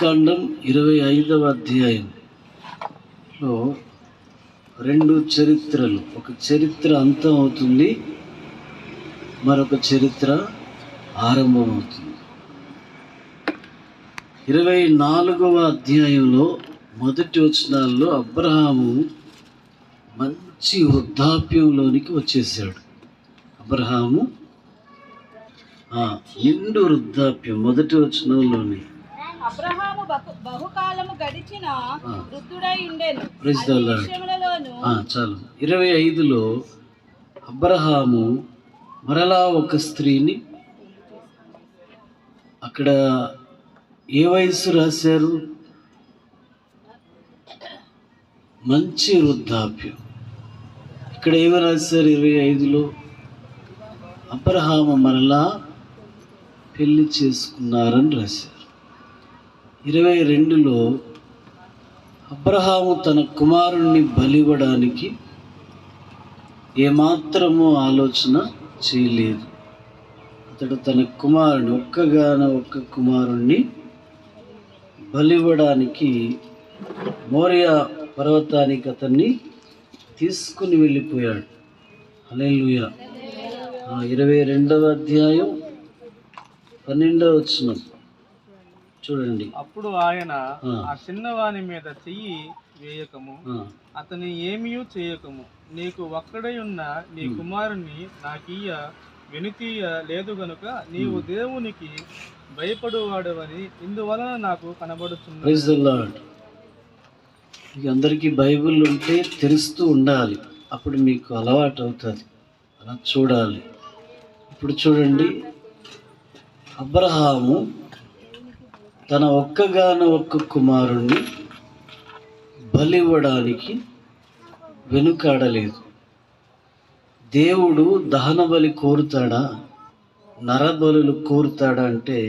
ఆదికాండం 25వ అధ్యాయంలో రెండు చరిత్రలు, ఒక చరిత్ర అంతం అవుతుంది, మరొక చరిత్ర ఆరంభమవుతుంది. 24వ అధ్యాయంలో మొదటి వచనాల్లో అబ్రహాము మంచి వృద్ధాప్యంలోనికి వచ్చేసాడు. అబ్రహాము నిండు వృద్ధాప్యం మొదటి వచనంలోని అబ్రహాము బహుకాలము గడిచిన వృద్ధుడై ఉండెను. చాలు. 25లో అబ్రహాము మరలా ఒక స్త్రీని, అక్కడ ఏ వయసు రాశారు? మంచి వృద్ధాప్యం. ఇక్కడ ఏమి రాశారు? 25లో అబ్రహాము మరలా పెళ్లి చేసుకున్నారని రాశారు. 22లో అబ్రహాము తన కుమారుణ్ణి బలివ్వడానికి ఏమాత్రమూ ఆలోచన చేయలేదు. అతడు తన కుమారుని ఒక్క కుమారుణ్ణి బలివ్వడానికి మోరియా పర్వతానికి అతన్ని తీసుకుని వెళ్ళిపోయాడు. హల్లెలూయా. 22వ అధ్యాయం 12వ వచనం చూడండి. అప్పుడు ఆయన ఆ చిన్నవాని మీద చెయ్యి వేయకము, అతని ఏమీ చేయకము, నీకు ఒక్కడై ఉన్న నీ కుమారుని నాకీయ వెనుతీయ లేదు గనుక నీవు దేవునికి భయపడువాడవని ఇందువలన నాకు కనబడుతుంది. Praise the Lord. అందరికీ బైబిల్ ఉంటే తెలుస్తూ ఉండాలి, అప్పుడు మీకు అలవాటు అవుతుంది, అలా చూడాలి. ఇప్పుడు చూడండి, అబ్రహాము తన ఒక్క కుమారుణ్ణి బలివ్వడానికి వెనుకాడలేదు. దేవుడు దహన బలి కోరుతాడా, నరబలులు కోరుతాడా అంటే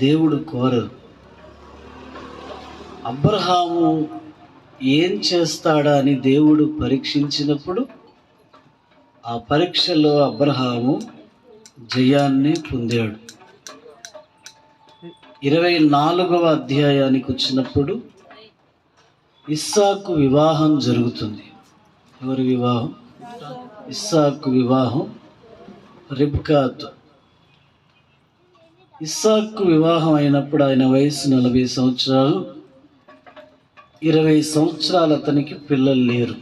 దేవుడు కోరరు. అబ్రహాము ఏం చేస్తాడా అని దేవుడు పరీక్షించినప్పుడు ఆ పరీక్షలో అబ్రహాము జయాన్ని పొందాడు. 24వ అధ్యాయానికి వచ్చినప్పుడు ఇస్సాకు వివాహం జరుగుతుంది. ఎవరి వివాహం? ఇస్సాకు వివాహం రిబ్కాతో. ఇస్సాకు వివాహం అయినప్పుడు ఆయన వయసు 40 సంవత్సరాలు. 20 సంవత్సరాలు అతనికి పిల్లలు లేరు.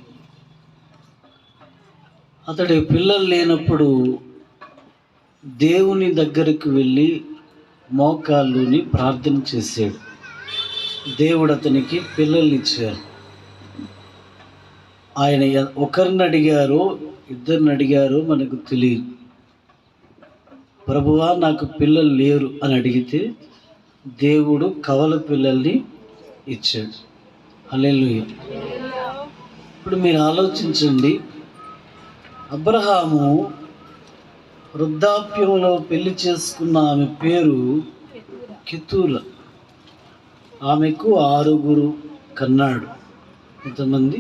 అతడి పిల్లలు లేనప్పుడు దేవుని దగ్గరికి వెళ్ళి మోకాళ్ళుని ప్రార్థన చేశాడు. దేవుడు అతనికి పిల్లల్ని ఇచ్చారు. ఆయన ఒకరిని అడిగారో ఇద్దరిని అడిగారో మనకు తెలియదు. ప్రభువా నాకు పిల్లలు లేరు అని అడిగితే దేవుడు కవల పిల్లల్ని ఇచ్చాడు. హల్లెలూయా. ఇప్పుడు మీరు ఆలోచించండి, అబ్రహాము వృద్ధాప్యంలో పెళ్లి చేసుకున్న ఆమె పేరు కెతూరా. ఆమెకు 6 కన్నాడు. ఎంతమంది?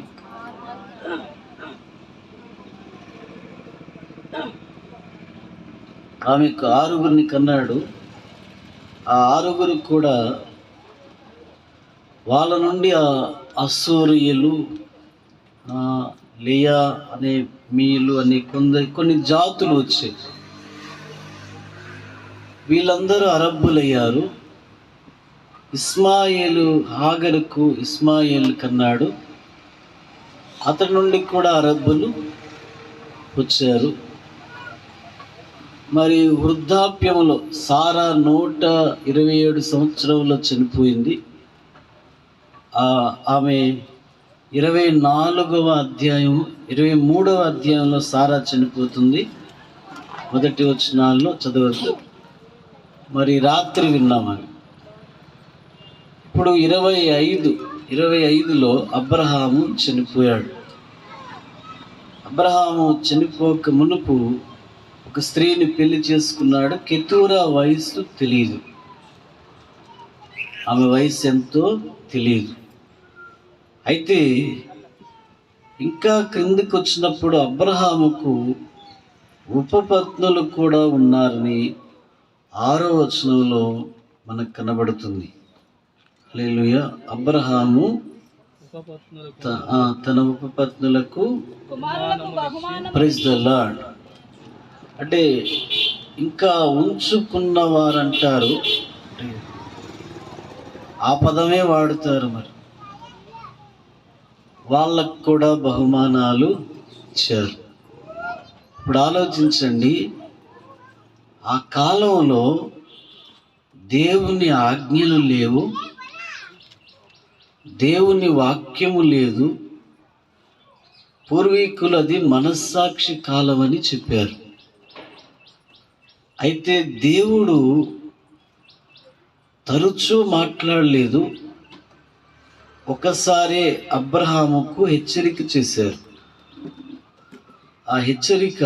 ఆమెకు 6 కన్నాడు. ఆ 6 కూడా వాళ్ళ నుండి అస్సూరియులు, లియా అనే మీలు అనే కొన్ని జాతులు వచ్చాయి. వీళ్ళందరూ అరబ్బులయ్యారు. ఇస్మాయిలు హాగరుకు ఇస్మాయిల్ కన్నాడు. అతడి నుండి కూడా అరబ్బులు వచ్చారు. మరి వృద్ధాప్యంలో సారా 127 సంవత్సరంలో చనిపోయింది. ఆమె 23వ అధ్యాయంలో సారా చనిపోతుంది. మొదటి వచనాల్లో చదవద్దు, మరి రాత్రి విన్నామని. ఇప్పుడు 25లో అబ్రహాము చనిపోయాడు. అబ్రహాము చనిపోక మునుపు ఒక స్త్రీని పెళ్లి చేసుకున్నాడు. కెతూరా వయసు తెలియదు, ఆమె వయసు ఎంతో తెలియదు. అయితే ఇంకా క్రిందికి వచ్చినప్పుడు అబ్రహాముకు ఉపపత్నులు కూడా ఉన్నారని 6వ వచనంలో మనకు కనబడుతుంది. హల్లెలూయా. అబ్రహాము ఉపపత్నులకు తన ఉపపత్నులకు కుమారులకు బహుమానం ప్రైజ్ ద లార్డ్. అంటే ఇంకా ఉంచుకున్న వారంటారు, ఆ పదమే వాడుతారు. మరి వాళ్ళకు కూడా బహుమానాలు ఇచ్చారు. ఇప్పుడు ఆలోచించండి, ఆ కాలంలో దేవుని ఆజ్ఞలు లేవు, దేవుని వాక్యము లేదు. పూర్వీకులు అది మనస్సాక్షి కాలం అని చెప్పారు. అయితే దేవుడు తరచూ మాట్లాడలేదు, ఒకసారి అబ్రహాముకు హెచ్చరిక చేశారు. ఆ హెచ్చరిక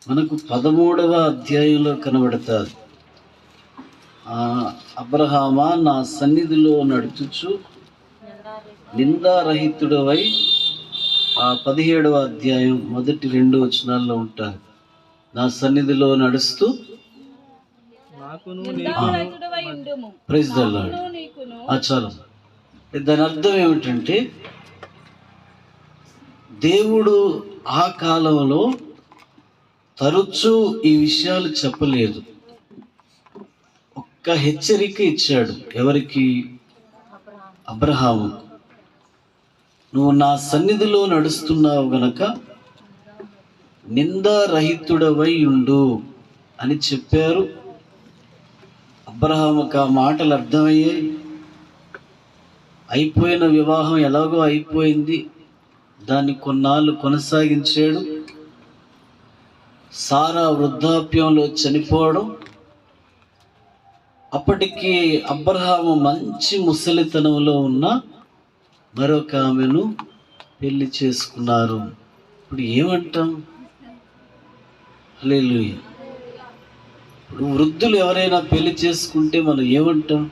మనకు 13వ అధ్యాయంలో కనబడతాది. అబ్రహామా, నా సన్నిధిలో నడుచుచు నిందారహితుడవై, 17వ అధ్యాయం 1-2 వచనాల్లో ఉంటారు. నా సన్నిధిలో నడుస్తూ నిందారహితుడవై ఉండుము. Praise the Lord. నీకును చాలు. దాని అర్థం ఏమిటంటే, దేవుడు ఆ కాలంలో తరచూ ఈ విషయాలు చెప్పలేదు, ఒక్క హెచ్చరిక ఇచ్చాడు. ఎవరికి? అబ్రహాము. నువ్వు నా సన్నిధిలో నడుస్తున్నావు గనక నిందారహితుడవై ఉండు అని చెప్పారు. అబ్రహాముకు ఆ మాటలు అర్థమయ్యాయి. అయిపోయిన వివాహం ఎలాగో అయిపోయింది, దాన్ని కొన్నాళ్ళు కొనసాగించాడు. సారా వృద్ధాప్యంలో చనిపోవడం, అప్పటికి అబ్రహాము మంచి ముసలితనంలో ఉన్న మరొక ఆమెను పెళ్లి చేసుకున్నారు. ఇప్పుడు ఏమంటాం? హల్లెలూయా. ఇప్పుడు వృద్ధులు ఎవరైనా పెళ్లి చేసుకుంటే మనం ఏమంటాం?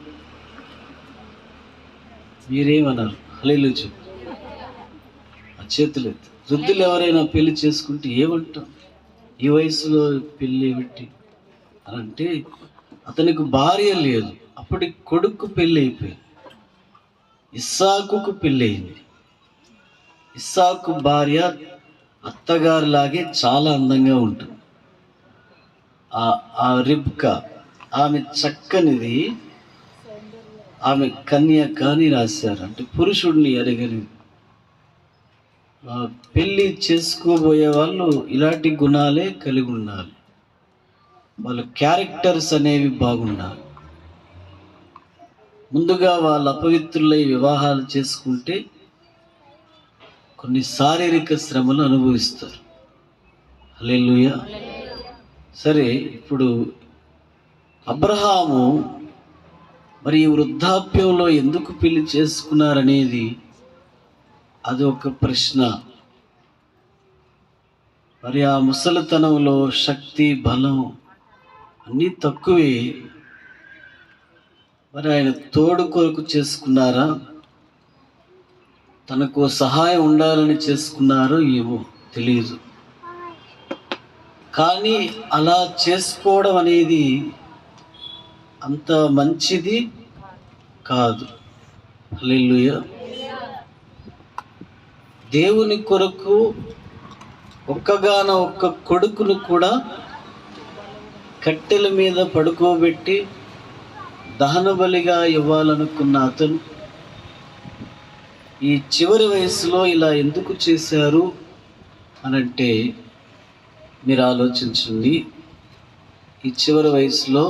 మీరేమన్నారు? హల్లెలూయా చెప్పు. ఆ చేతులు ఎత్తు. వృద్ధులు ఎవరైనా పెళ్లి చేసుకుంటే ఏమంటాం? ఈ వయసులో పెళ్ళి ఏమిటి అని అంటే, అతనికి భార్య లేదు, అప్పటికి కొడుకు పెళ్ళి అయిపోయింది. ఇస్సాకుకు పెళ్ళి అయింది. ఇస్సాకు భార్య అత్తగారిలాగే చాలా అందంగా ఉంటుంది. ఆ రిబ్కా, ఆమె చక్కనిది, ఆమె కన్యక అని రాశారు. అంటే పురుషుడిని ఎరగని. పెళ్ళి చేసుకోబోయే వాళ్ళు ఇలాంటి గుణాలే కలిగి ఉండాలి. వాళ్ళ క్యారెక్టర్స్ అనేవి బాగుండాలి. ముందుగా వాళ్ళ అపవిత్రులై వివాహాలు చేసుకుంటే కొన్ని శారీరక శ్రమలు అనుభవిస్తారు. హల్లెలూయా. సరే, ఇప్పుడు అబ్రహాము మరి ఈ వృద్ధాప్యంలో ఎందుకు పెళ్లి చేసుకున్నారనేది అది ఒక ప్రశ్న. మరి ఆ ముసలితనంలో శక్తి, బలం అన్నీ తక్కువే. మరి ఆయన తోడు కొరకు చేసుకున్నారా, తనకు సహాయం ఉండాలని చేసుకున్నారో ఏమో తెలియదు. కానీ అలా చేసుకోవడం అనేది అంత మంచిది కాదు. హల్లెలూయా. దేవుని కొరకు ఒక్క కొడుకును కూడా కట్టెల మీద పడుకోబెట్టి దహన బలిగా ఇవ్వాలనుకున్న అతను ఈ చివరి వయసులో ఇలా ఎందుకు చేశారు అనంటే, మీరు ఆలోచించండి. ఈ చివరి వయసులో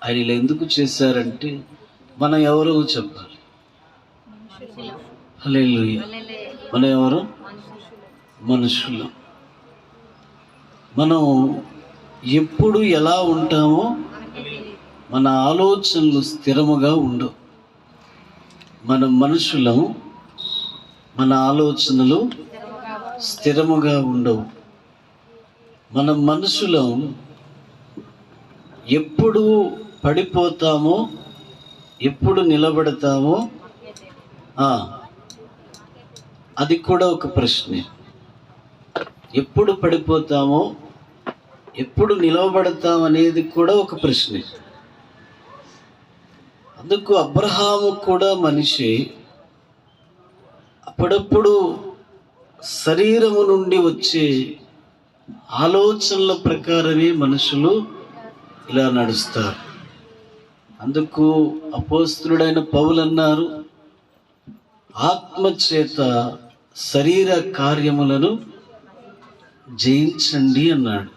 ఆయన ఇలా ఎందుకు చేశారంటే, మనం ఎవరో చెప్పాలి. హల్లెలూయా. మనం ఎవరు? మనుషులు. మనం ఎప్పుడు ఎలా ఉంటామో మన ఆలోచనలు స్థిరముగా ఉండవు. మన మనుషులం, మన ఆలోచనలు స్థిరముగా ఉండవు. మన మనుషులం ఎప్పుడు పడిపోతామో, ఎప్పుడు నిలబడతామో అది కూడా ఒక ప్రశ్నే. ఎప్పుడు పడిపోతామో, ఎప్పుడు నిలవబడతాం అనేది కూడా ఒక ప్రశ్నే. అందుకు అబ్రహాము కూడా మనిషి. అప్పుడప్పుడు శరీరము నుండి వచ్చే ఆలోచనల ప్రకారమే మనుషులు ఇలా నడుస్తారు. అందుకు అపోస్తలుడైన పౌలు అన్నారు, ఆత్మచేత శరీర కార్యములను జయించండి అన్నాడు.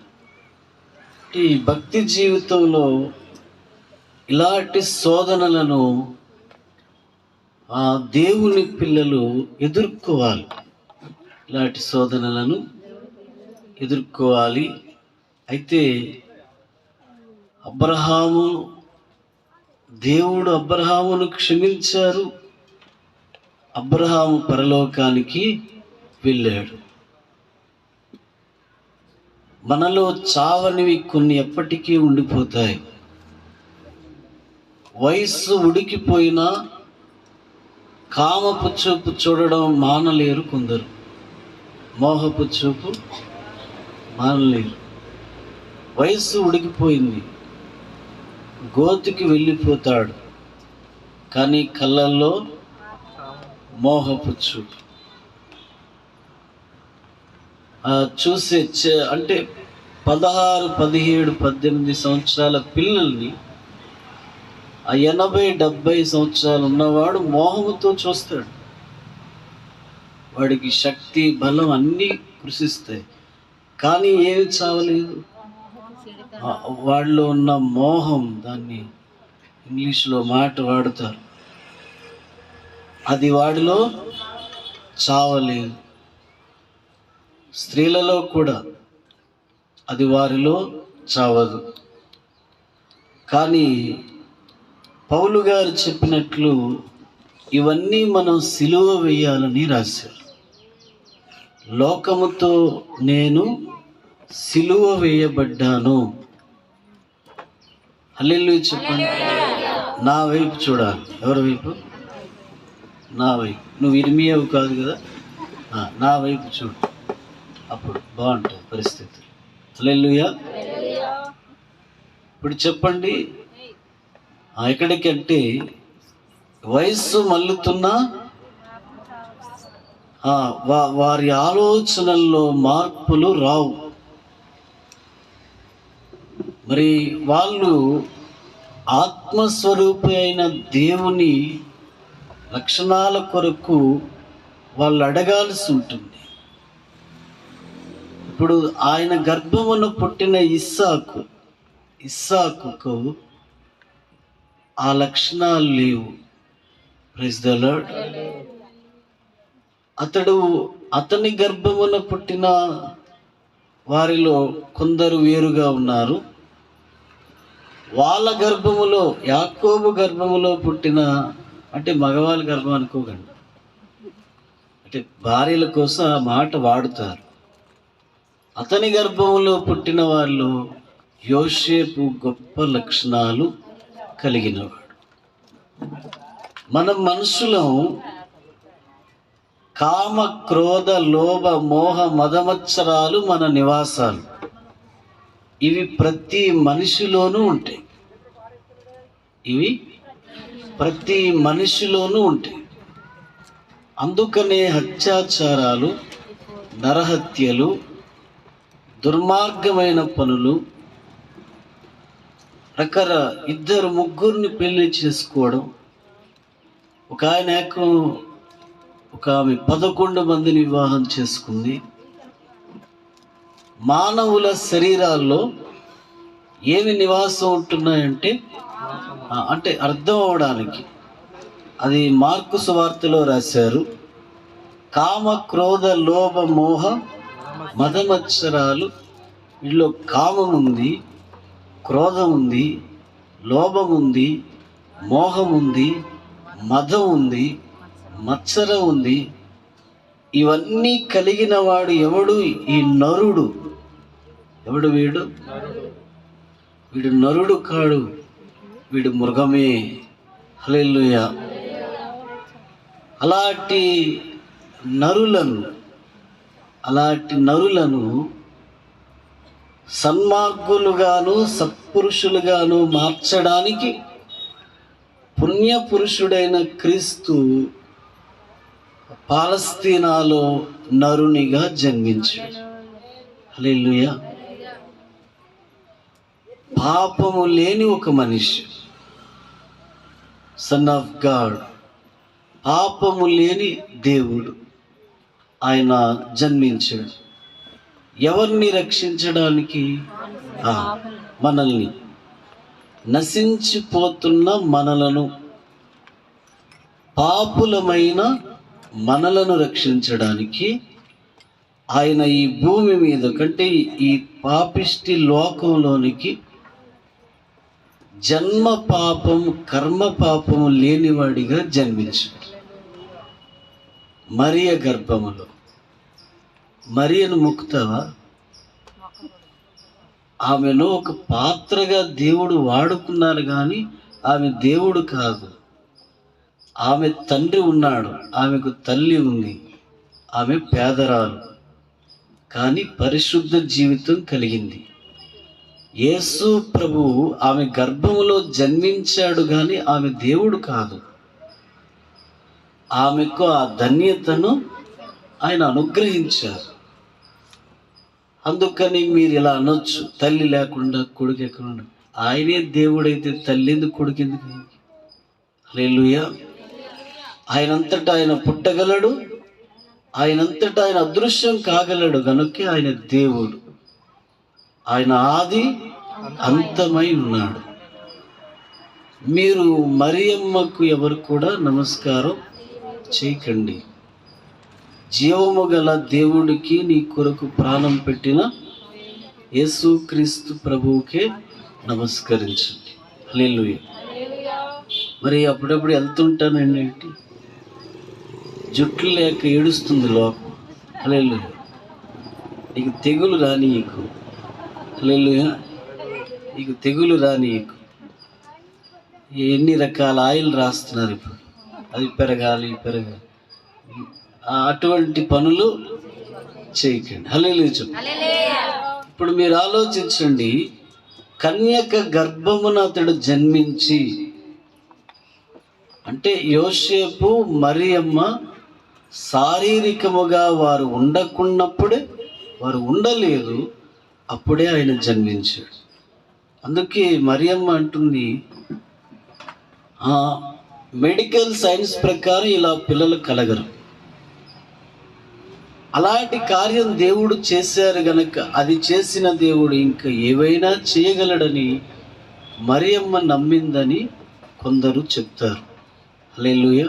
ఈ భక్తి జీవితంలో ఇలాంటి శోధనలను ఆ దేవుని పిల్లలు ఎదుర్కోవాలి. ఇలాంటి శోధనలను ఎదుర్కోవాలి. అయితే దేవుడు అబ్రహామును క్షమించారు. అబ్రహాము పరలోకానికి వెళ్ళాడు. మనలో చావనివి కొన్ని ఎప్పటికీ ఉండిపోతాయి. వయస్సు ఉడికిపోయినా కామపు చూపు చూడడం మానలేరు కొందరు, మోహపు చూపు మానలేరు. వయస్సు ఉడికిపోయింది, గోతికి వెళ్ళిపోతాడు, కానీ కళ్ళల్లో మోహపు చూపు. చూసే అంటే 16, 17, 18 సంవత్సరాల పిల్లల్ని 80, 70 సంవత్సరాలు ఉన్నవాడు మోహముతో చూస్తాడు. వాడికి శక్తి, బలం అన్నీ కృషిస్తాయి, కానీ ఏమి చావలేదు. వాళ్ళలో ఉన్న మోహం, దాన్ని ఇంగ్లీష్లో మాట వాడుతారు, అది వాడిలో చావలేదు. స్త్రీలలో కూడా అది వారిలో చావదు. కానీ పౌలు గారు చెప్పినట్లు ఇవన్నీ మనం సిలువ వేయాలని రాశారు. లోకముతో నేను సిలువ వేయబడ్డాను. హల్లెలూయా చెప్పండి. నా వైపు చూడాలి. ఎవరి వైపు? నా వైపు. నువ్వు ఇర్మియావు కాదు కదా, నా వైపు చూడు, అప్పుడు బాగుంటుంది పరిస్థితి. హల్లెలూయా. ఇప్పుడు చెప్పండి, ఎక్కడికంటే వయస్సు మల్లుతున్నా వారి ఆలోచనల్లో మార్పులు రావు. మరి వాళ్ళు ఆత్మస్వరూపి అయిన దేవుని లక్షణాల కొరకు వాళ్ళు అడగాల్సి ఉంటుంది. ఇప్పుడు ఆయన గర్భమున పుట్టిన ఇస్సాకుకు ఆ లక్షణాలు లేవు. Praise the Lord. అతని గర్భమున పుట్టిన వారిలో కొందరు వేరుగా ఉన్నారు. వాళ్ళ గర్భములో, యాకోబు గర్భములో పుట్టిన, అంటే మగవాళ్ళ గర్భం అనుకోకండి, అంటే భార్యల కోసం ఆ మాట వాడుతారు. అతని గర్భంలో పుట్టిన వాళ్ళు యోసేపు గొప్ప లక్షణాలు కలిగినవాడు. మనం మనుషులం కామ, క్రోధ, లోభ, మోహ, మదమత్సరాలు మన నివాసాలు. ఇవి ప్రతి మనిషిలోనూ ఉంటాయి. అందుకనే హత్యాచారాలు, నరహత్యలు, దుర్మార్గమైన పనులు, ఇద్దరు ముగ్గురిని పెళ్లి చేసుకోవడం. ఒక ఆమె 11 మందిని వివాహం చేసుకుంది. మానవుల శరీరాల్లో ఏమి నివాసం ఉంటున్నాయంటే, అంటే అర్థం అవడానికి అది మార్కు సువార్తలో రాశారు. కామ, క్రోధ, లోభ, మోహ, మదమత్సరాలు. వీళ్ళలో కామం ఉంది, క్రోధం ఉంది, లోభం ఉంది, మోహం ఉంది, మదం ఉంది, మత్సరం ఉంది. ఇవన్నీ కలిగిన వాడు ఎవడు? ఈ నరుడు. ఎవడు వీడు? వీడు నరుడు కాడు, వీడు మృగమే. హల్లెలూయా. అలాంటి నరులను సన్మార్గులుగాను సత్పురుషులుగాను మార్చడానికి పుణ్య పురుషుడైన క్రీస్తు పాలస్తీనాలో నరునిగా జన్మించాడు. హల్లెలూయా. పాపము లేని ఒక మనిషి, సన్ ఆఫ్ గాడ్, పాపము లేని దేవుడు ఆయన జన్మించాడు. ఎవరిని రక్షించడానికి? మనల్ని, నశించిపోతున్న మనలను, పాపులమైన మనలను రక్షించడానికి ఆయన ఈ భూమి మీద కంటే ఈ పాపిష్టి లోకంలోనికి జన్మ పాపము కర్మ పాపము లేనివాడిగా జన్మించాడు. మరియ గర్భములో. మరియను ముక్తావా? ఆమెను ఒక పాత్రగా దేవుడు వాడుకున్నారు, కానీ ఆమె దేవుడు కాదు. ఆమె తండ్రి ఉన్నాడు, ఆమెకు తల్లి ఉంది, ఆమె పేదరాలు, కానీ పరిశుద్ధ జీవితం కలిగింది. యేసు ప్రభువు ఆమె గర్భములో జన్మించాడు, కానీ ఆమె దేవుడు కాదు. ఆమెకు ఆ ధన్యతను ఆయన అనుగ్రహించారు. అందుకని మీరు ఇలా అనొచ్చు, తల్లి లేకుండా కొడుకు ఎక్కడ? ఆయనే దేవుడైతే తల్లి ఎందుకు, కొడుకు ఎందుకు? హల్లెలూయా. ఆయనంతటా ఆయన పుట్టగలడు, ఆయనంతటా ఆయన అదృశ్యం కాగలడు, కనుక ఆయన దేవుడు. ఆయన ఆది అంతమై ఉన్నాడు. మీరు మరియమ్మకు ఎవరు కూడా నమస్కారం చేయకండి. జీవము గల దేవుడికి, నీ కొరకు ప్రాణం పెట్టిన యేసుక్రీస్తు ప్రభువుకే నమస్కరించండి. హల్లెలూయా. మరి అప్పుడప్పుడు వెళ్తుంటానండి, ఏంటి జుట్లు లేక ఏడుస్తుంది లోకం. హల్లెలూయా. నీకు తెగులు రానీయకు. హల్లెలూయా. నీకు తెగులు రానీయకు. ఎన్ని రకాల ఆయిల్ రాస్తున్నారు ఇప్పుడు, అది పెరగాలి పెరగాలి. అటువంటి పనులు చేయకండి. హల్లెలూయా. ఇప్పుడు మీరు ఆలోచించండి, కన్యక గర్భమున అతడు జన్మించి, అంటే యోసేపు మరియమ్మ శారీరకముగా వారు ఉండకున్నప్పుడే, వారు ఉండలేదు, అప్పుడే ఆయన జన్మించాడు. అందుకే మరియమ్మ అంటుంది, మెడికల్ సైన్స్ ప్రకారం ఇలా పిల్లలు కలగరు. అలాంటి కార్యం దేవుడు చేశారు గనక, అది చేసిన దేవుడు ఇంకా ఏవైనా చేయగలడని మరియమ్మ నమ్మిందని కొందరు చెప్తారు. హల్లెలూయా.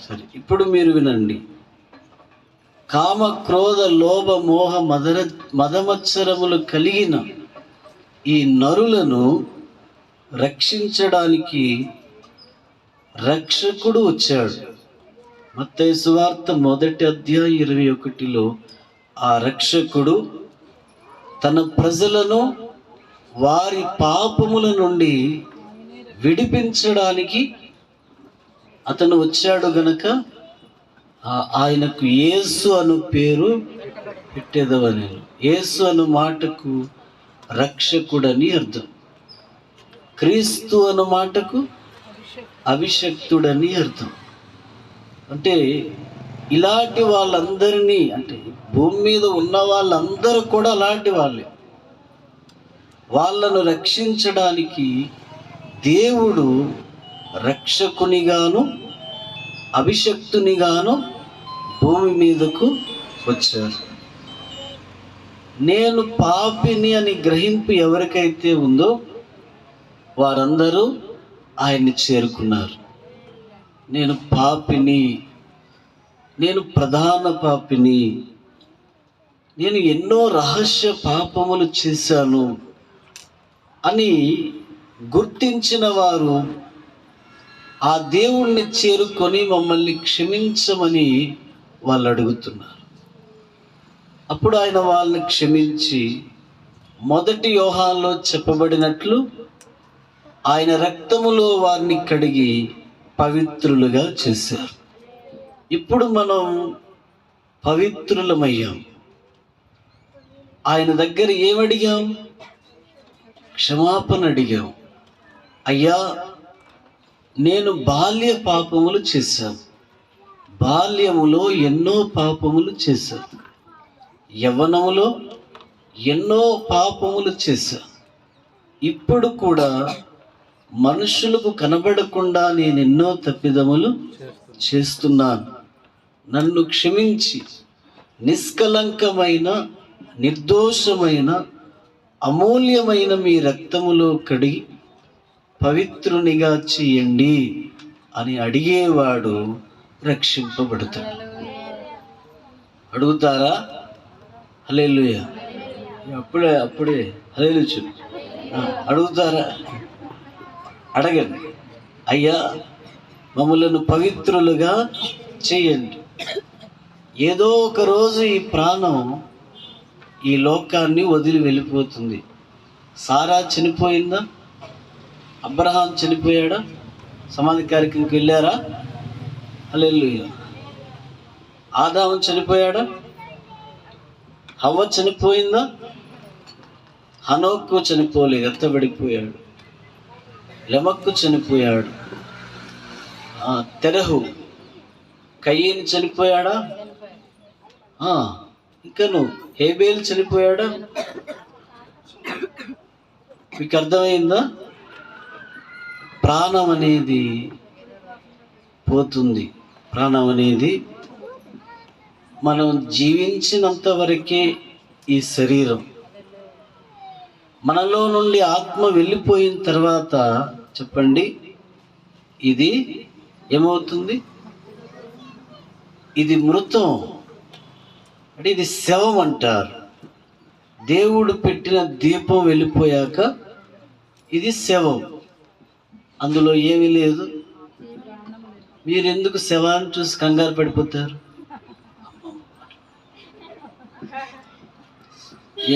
సరే, ఇప్పుడు మీరు వినండి. కామ క్రోధ లోభ మోహ మదమత్సరములు కలిగిన ఈ నరులను రక్షించడానికి రక్షకుడు వచ్చాడు. మత్తయి సువార్త 1:21 ఆ రక్షకుడు తన ప్రజలను వారి పాపముల నుండి విడిపించడానికి అతను వచ్చాడు గనక ఆయనకు యేసు అను పేరు పెట్టేదవని. యేసు అను మాటకు రక్షకుడని అర్థం. క్రీస్తు అను మాటకు అభిషక్తుడని అర్థం. అంటే ఇలాంటి వాళ్ళందరినీ, అంటే భూమి మీద ఉన్న వాళ్ళందరూ కూడా అలాంటి వాళ్ళే. వాళ్ళను రక్షించడానికి దేవుడు రక్షకునిగాను అభిషక్తునిగాను భూమి మీదకు వచ్చారు. నేను పాపిని అని గ్రహింపు ఎవరికైతే ఉందో వారందరూ ఆయన్ని చేరుకున్నారు. నేను పాపిని, నేను ప్రధాన పాపిని, నేను ఎన్నో రహస్య పాపములు చేశాను అని గుర్తించిన వారు ఆ దేవుణ్ణి చేరుకొని మమ్మల్ని క్షమించమని వాళ్ళు అడుగుతున్నారు. అప్పుడు ఆయన వాళ్ళని క్షమించి, 1 యోహానులో చెప్పబడినట్లు ఆయన రక్తములో వారిని కడిగి పవిత్రులుగా చేశారు. ఇప్పుడు మనం పవిత్రులమయ్యాం. ఆయన దగ్గర ఏమడిగాం? క్షమాపణ అడిగాం. అయ్యా, నేను బాల్య పాపములు చేశాను, బాల్యములో ఎన్నో పాపములు చేశాను, యవ్వనములో ఎన్నో పాపములు చేశాను. ఇప్పుడు కూడా మనుషులకు కనబడకుండా నేను ఎన్నో తప్పిదములు చేస్తున్నాను. నన్ను క్షమించి నిష్కలంకమైన, నిర్దోషమైన, అమూల్యమైన మీ రక్తములో కడిగి పవిత్రునిగా చేయండి అని అడిగేవాడు రక్షింపబడతాడు. అడుగుతారా? హల్లెలూయా. అప్పుడే హల్లెలూయా. అడుగుతారా? అడగండి. అయ్యా, మమ్మలను పవిత్రులుగా చేయండి. ఏదో ఒక రోజు ఈ ప్రాణం ఈ లోకాన్ని వదిలి వెళ్ళిపోతుంది. సారా చనిపోయిందా? అబ్రహాం చనిపోయాడా? సమాధి కార్యక్రమంకి వెళ్ళారా? హల్లెలూయా. ఆదాము చనిపోయాడా? హవ్వ చనిపోయిందా? హనోకు చనిపోలేదు, ఎత్తబడిపోయాడు. లెమక్కు చనిపోయాడు. తెరహు, కయ్యను చనిపోయాడా? ఇంకను హేబేలు చనిపోయాడా? మీకు అర్థమైందా? ప్రాణం అనేది పోతుంది. ప్రాణం అనేది మనం జీవించినంత వరకే ఈ శరీరం. మనలో నుండి ఆత్మ వెళ్ళిపోయిన తర్వాత చెప్పండి, ఇది ఏమవుతుంది? ఇది మృతం, అంటే ఇది శవం అంటారు. దేవుడు పెట్టిన దీపం వెళ్ళిపోయాక ఇది శవం, అందులో ఏమీ లేదు. మీరు ఎందుకు శవాన్ని చూసి కంగారు పడిపోతారు?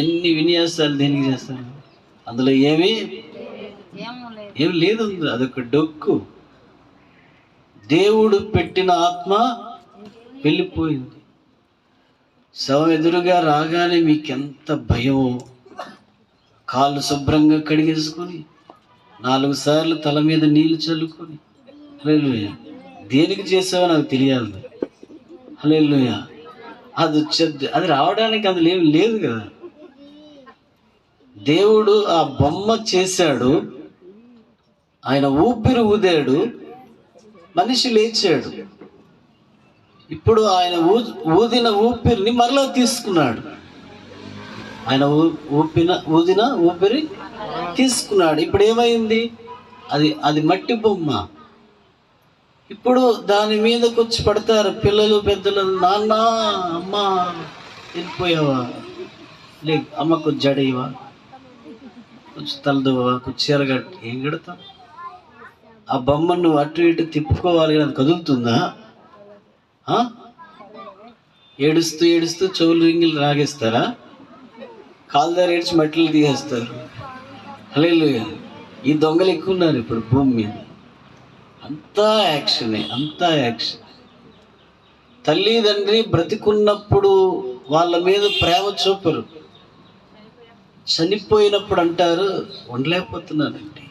ఎన్ని విన్యాసాలు దేనికి చేస్తారు? అందులో ఏమీ లేదు. అదొక డొక్కు. దేవుడు పెట్టిన ఆత్మ వెళ్ళిపోయింది. శవం ఎదురుగా రాగానే మీకెంత భయమో. కాళ్ళు శుభ్రంగా కడిగేసుకొని 4 సార్లు తల మీద నీళ్లు చల్లుకొని, హల్లెలూయా, దేనికి చేసావో నాకు తెలియాలి. హల్లెలూయా. అది రావడానికి అందులో ఏమి లేదు కదా. దేవుడు ఆ బొమ్మ చేశాడు, ఆయన ఊపిరి ఊదాడు, మనిషి లేచాడు. ఇప్పుడు ఆయన ఊదిన ఊపిరిని మరలా తీసుకున్నాడు. ఆయన ఊదిన ఊపిరి తీసుకున్నాడు. ఇప్పుడు ఏమైంది? అది మట్టి బొమ్మ. ఇప్పుడు దాని మీదకి వచ్చి పడతారు పిల్లలు, పెద్దలు. నాన్న, అమ్మ వెళ్ళిపోయావా? లే, అమ్మకు జడేవా, కొంచెం తలదువా, కొంచెం చీర కట్టి. ఏం కడతాం? ఆ బొమ్మను నువ్వు అటు ఇటు తిప్పుకోవాలి, అది కదులుతుందా? ఏడుస్తూ ఏడుస్తూ చెవులు రింగిలు రాగేస్తారా? కాలుదారి ఏడ్చి మట్టిలు తీసేస్తారు. హల్లెలూయా. ఈ దొంగలు ఎక్కువ ఉన్నారు ఇప్పుడు భూమి మీద. అంతా యాక్షనే, అంతా యాక్షన్. తల్లిదండ్రి బ్రతికున్నప్పుడు వాళ్ళ మీద ప్రేమ చూపరు. చనిపోయినప్పుడు అంటారు, ఉండలేకపోతున్నానండి.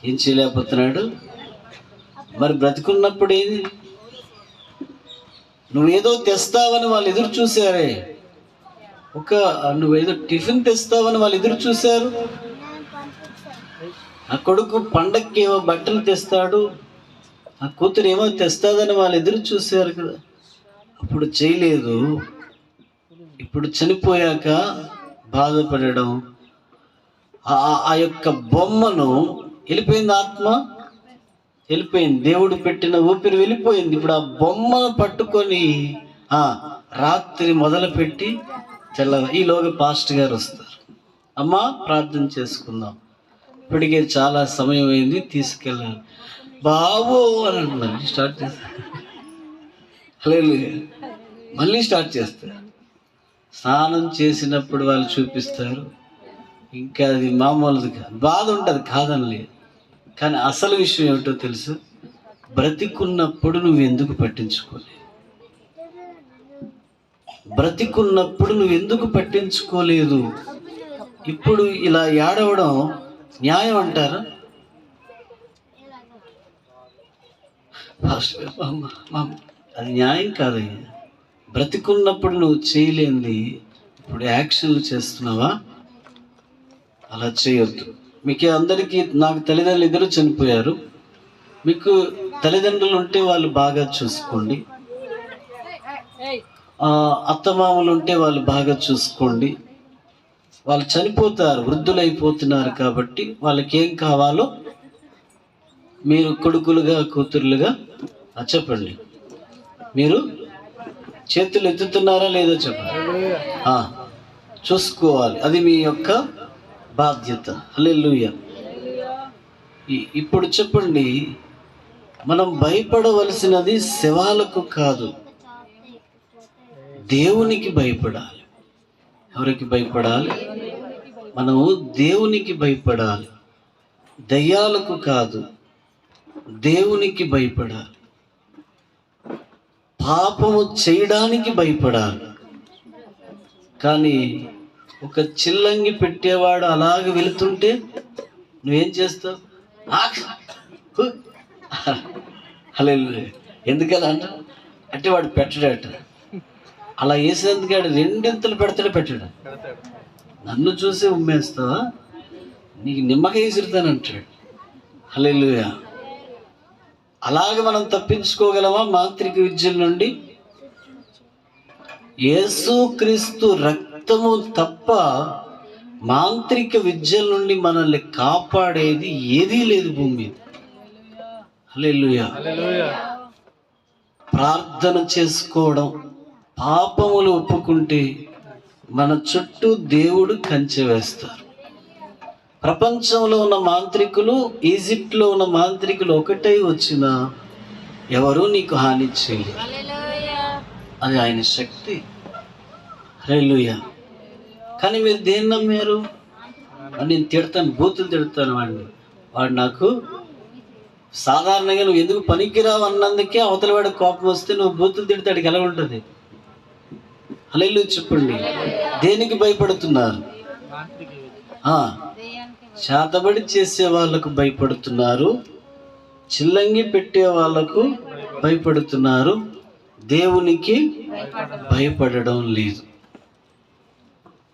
ఏం చేయలేకపోతున్నాడు? మరి బ్రతికున్నప్పుడు ఏది? నువ్వేదో తెస్తావని వాళ్ళు ఎదురు చూసారే. నువ్వేదో టిఫిన్ తెస్తావని వాళ్ళు ఎదురు చూశారు. ఆ కొడుకు పండక్కి ఏమో బట్టలు తెస్తాడు, ఆ కూతురు ఏమో తెస్తాదని వాళ్ళు ఎదురు చూశారు కదా. అప్పుడు చేయలేదు. ఇప్పుడు చనిపోయాక బాధపడడం. ఆ యొక్క బొమ్మను వెళ్ళిపోయింది, ఆత్మ వెళ్ళిపోయింది, దేవుడు పెట్టిన ఊపిరి వెళ్ళిపోయింది. ఇప్పుడు ఆ బొమ్మను పట్టుకొని రాత్రి మొదలుపెట్టి ఈలోగా పాస్టర్ గారు వస్తారు. అమ్మా, ప్రార్థన చేసుకుందాం, ఇప్పటికే చాలా సమయం అయింది, తీసుకెళ్ళాలి బాబు అని మళ్ళీ స్టార్ట్ చేస్తారు. మళ్ళీ స్టార్ట్ చేస్తారు. స్నానం చేసినప్పుడు వాళ్ళు చూపిస్తారు. ఇంకా అది మామూలుది కాదు, బాధ ఉంటుంది, కాదని లేదు. కానీ అసలు విషయం ఏమిటో తెలుసు? బ్రతికున్నప్పుడు నువ్వు ఎందుకు పట్టించుకోలేదు? బ్రతికున్నప్పుడు నువ్వు ఎందుకు పట్టించుకోలేదు? ఇప్పుడు ఇలా ఏడవడం న్యాయం అంటారా? పాస్టర్ అది న్యాయం కాదయ్యా. బ్రతికున్నప్పుడు నువ్వు చేయలేంది ఇప్పుడు యాక్షన్లు చేస్తున్నావా? అలా చేయొద్దు. మీకు అందరికీ, నాకు తల్లిదండ్రులు ఇద్దరు చనిపోయారు. మీకు తల్లిదండ్రులు ఉంటే వాళ్ళు బాగా చూసుకోండి, అత్తమామలు ఉంటే వాళ్ళు బాగా చూసుకోండి. వాళ్ళు చనిపోతారు, వృద్ధులైపోతున్నారు కాబట్టి వాళ్ళకి ఏం కావాలో మీరు కొడుకులుగా కూతుర్లుగా చెప్పండి. మీరు చేతులు ఎత్తుతున్నారా లేదో చెప్పండి. చూసుకోవాలి, అది మీ యొక్క బాధ్యత. హల్లెలూయా. ఇప్పుడు చెప్పండి, మనం భయపడవలసినది శవాలకు కాదు, దేవునికి భయపడాలి. ఎవరికి భయపడాలి? మనము దేవునికి భయపడాలి, దయ్యాలకు కాదు, దేవునికి భయపడాలి. పాపము చేయడానికి భయపడాలి. కానీ ఒక చిల్లంగి పెట్టేవాడు అలాగ వెళుతుంటే నువ్వేం చేస్తావు? హల్లెలూయా. ఎందుకలా అంటే వాడు పెట్టడట. అలా వేసేందుకు వాడు రెండింతలు పెట్టాడు. నన్ను చూసి ఉమ్మేస్తావా, నీకు నిమ్మకాయ విసురుతానంటాడు. హల్లెలూయా. అలాగ మనం తప్పించుకోగలమా మాంత్రిక విద్యల నుండి? యేసుక్రీస్తు రక్తము తప్ప మాంత్రిక విద్యల నుండి మనల్ని కాపాడేది ఏదీ లేదు భూమి మీద. హల్లెలూయా. ప్రార్థన చేసుకోవడం, పాపములు ఒప్పుకుంటే మన చుట్టూ దేవుడు కంచె వేస్తారు. ప్రపంచంలో ఉన్న మాంత్రికులు, ఈజిప్ట్లో ఉన్న మాంత్రికులు ఒకటై వచ్చినా ఎవరూ నీకు హాని చేయలేదు. అది ఆయన శక్తి. హల్లెలూయా. కానీ మీరు దేన్ని నమ్మారు? నేను తిడతాను, బూతులు తిడతాను వాడు నాకు సాధారణంగా నువ్వు ఎందుకు పనికిరావు అన్నందుకే అవతల వాడి కోపం వస్తే నువ్వు బూతులు తిడతాడికి ఎలా ఉంటుంది? హల్లెలూయా చెప్పండి. దేనికి భయపడుతున్నారు? చేతబడి చేసే వాళ్ళకు భయపడుతున్నారు, చిల్లంగి పెట్టే వాళ్ళకు భయపడుతున్నారు, దేవునికి భయపడడం లేదు.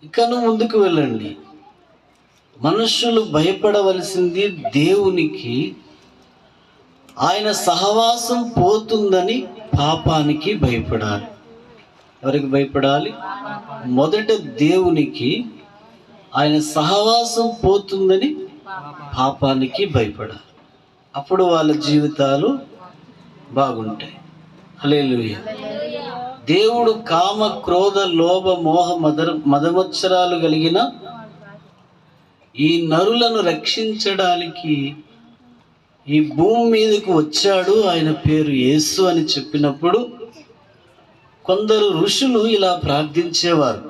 ఇంకా ముందుకు వెళ్ళండి. మనుషులు భయపడవలసింది దేవునికి. ఆయన సహవాసం పోతుందని పాపానికి భయపడాలి. ఎవరికి భయపడాలి? మొదట దేవునికి. ఆయన సహవాసం పోతుందని పాపానికి భయపడాలి. అప్పుడు వాళ్ళ జీవితాలు బాగుంటాయి. హల్లెలూయా. దేవుడు కామ, క్రోధ, లోభ, మోహ, మదమత్సరాలు కలిగిన ఈ నరులను రక్షించడానికి ఈ భూమి మీదకు వచ్చాడు. ఆయన పేరు యేసు అని చెప్పినప్పుడు కొందరు ఋషులు ఇలా ప్రార్థించేవారు,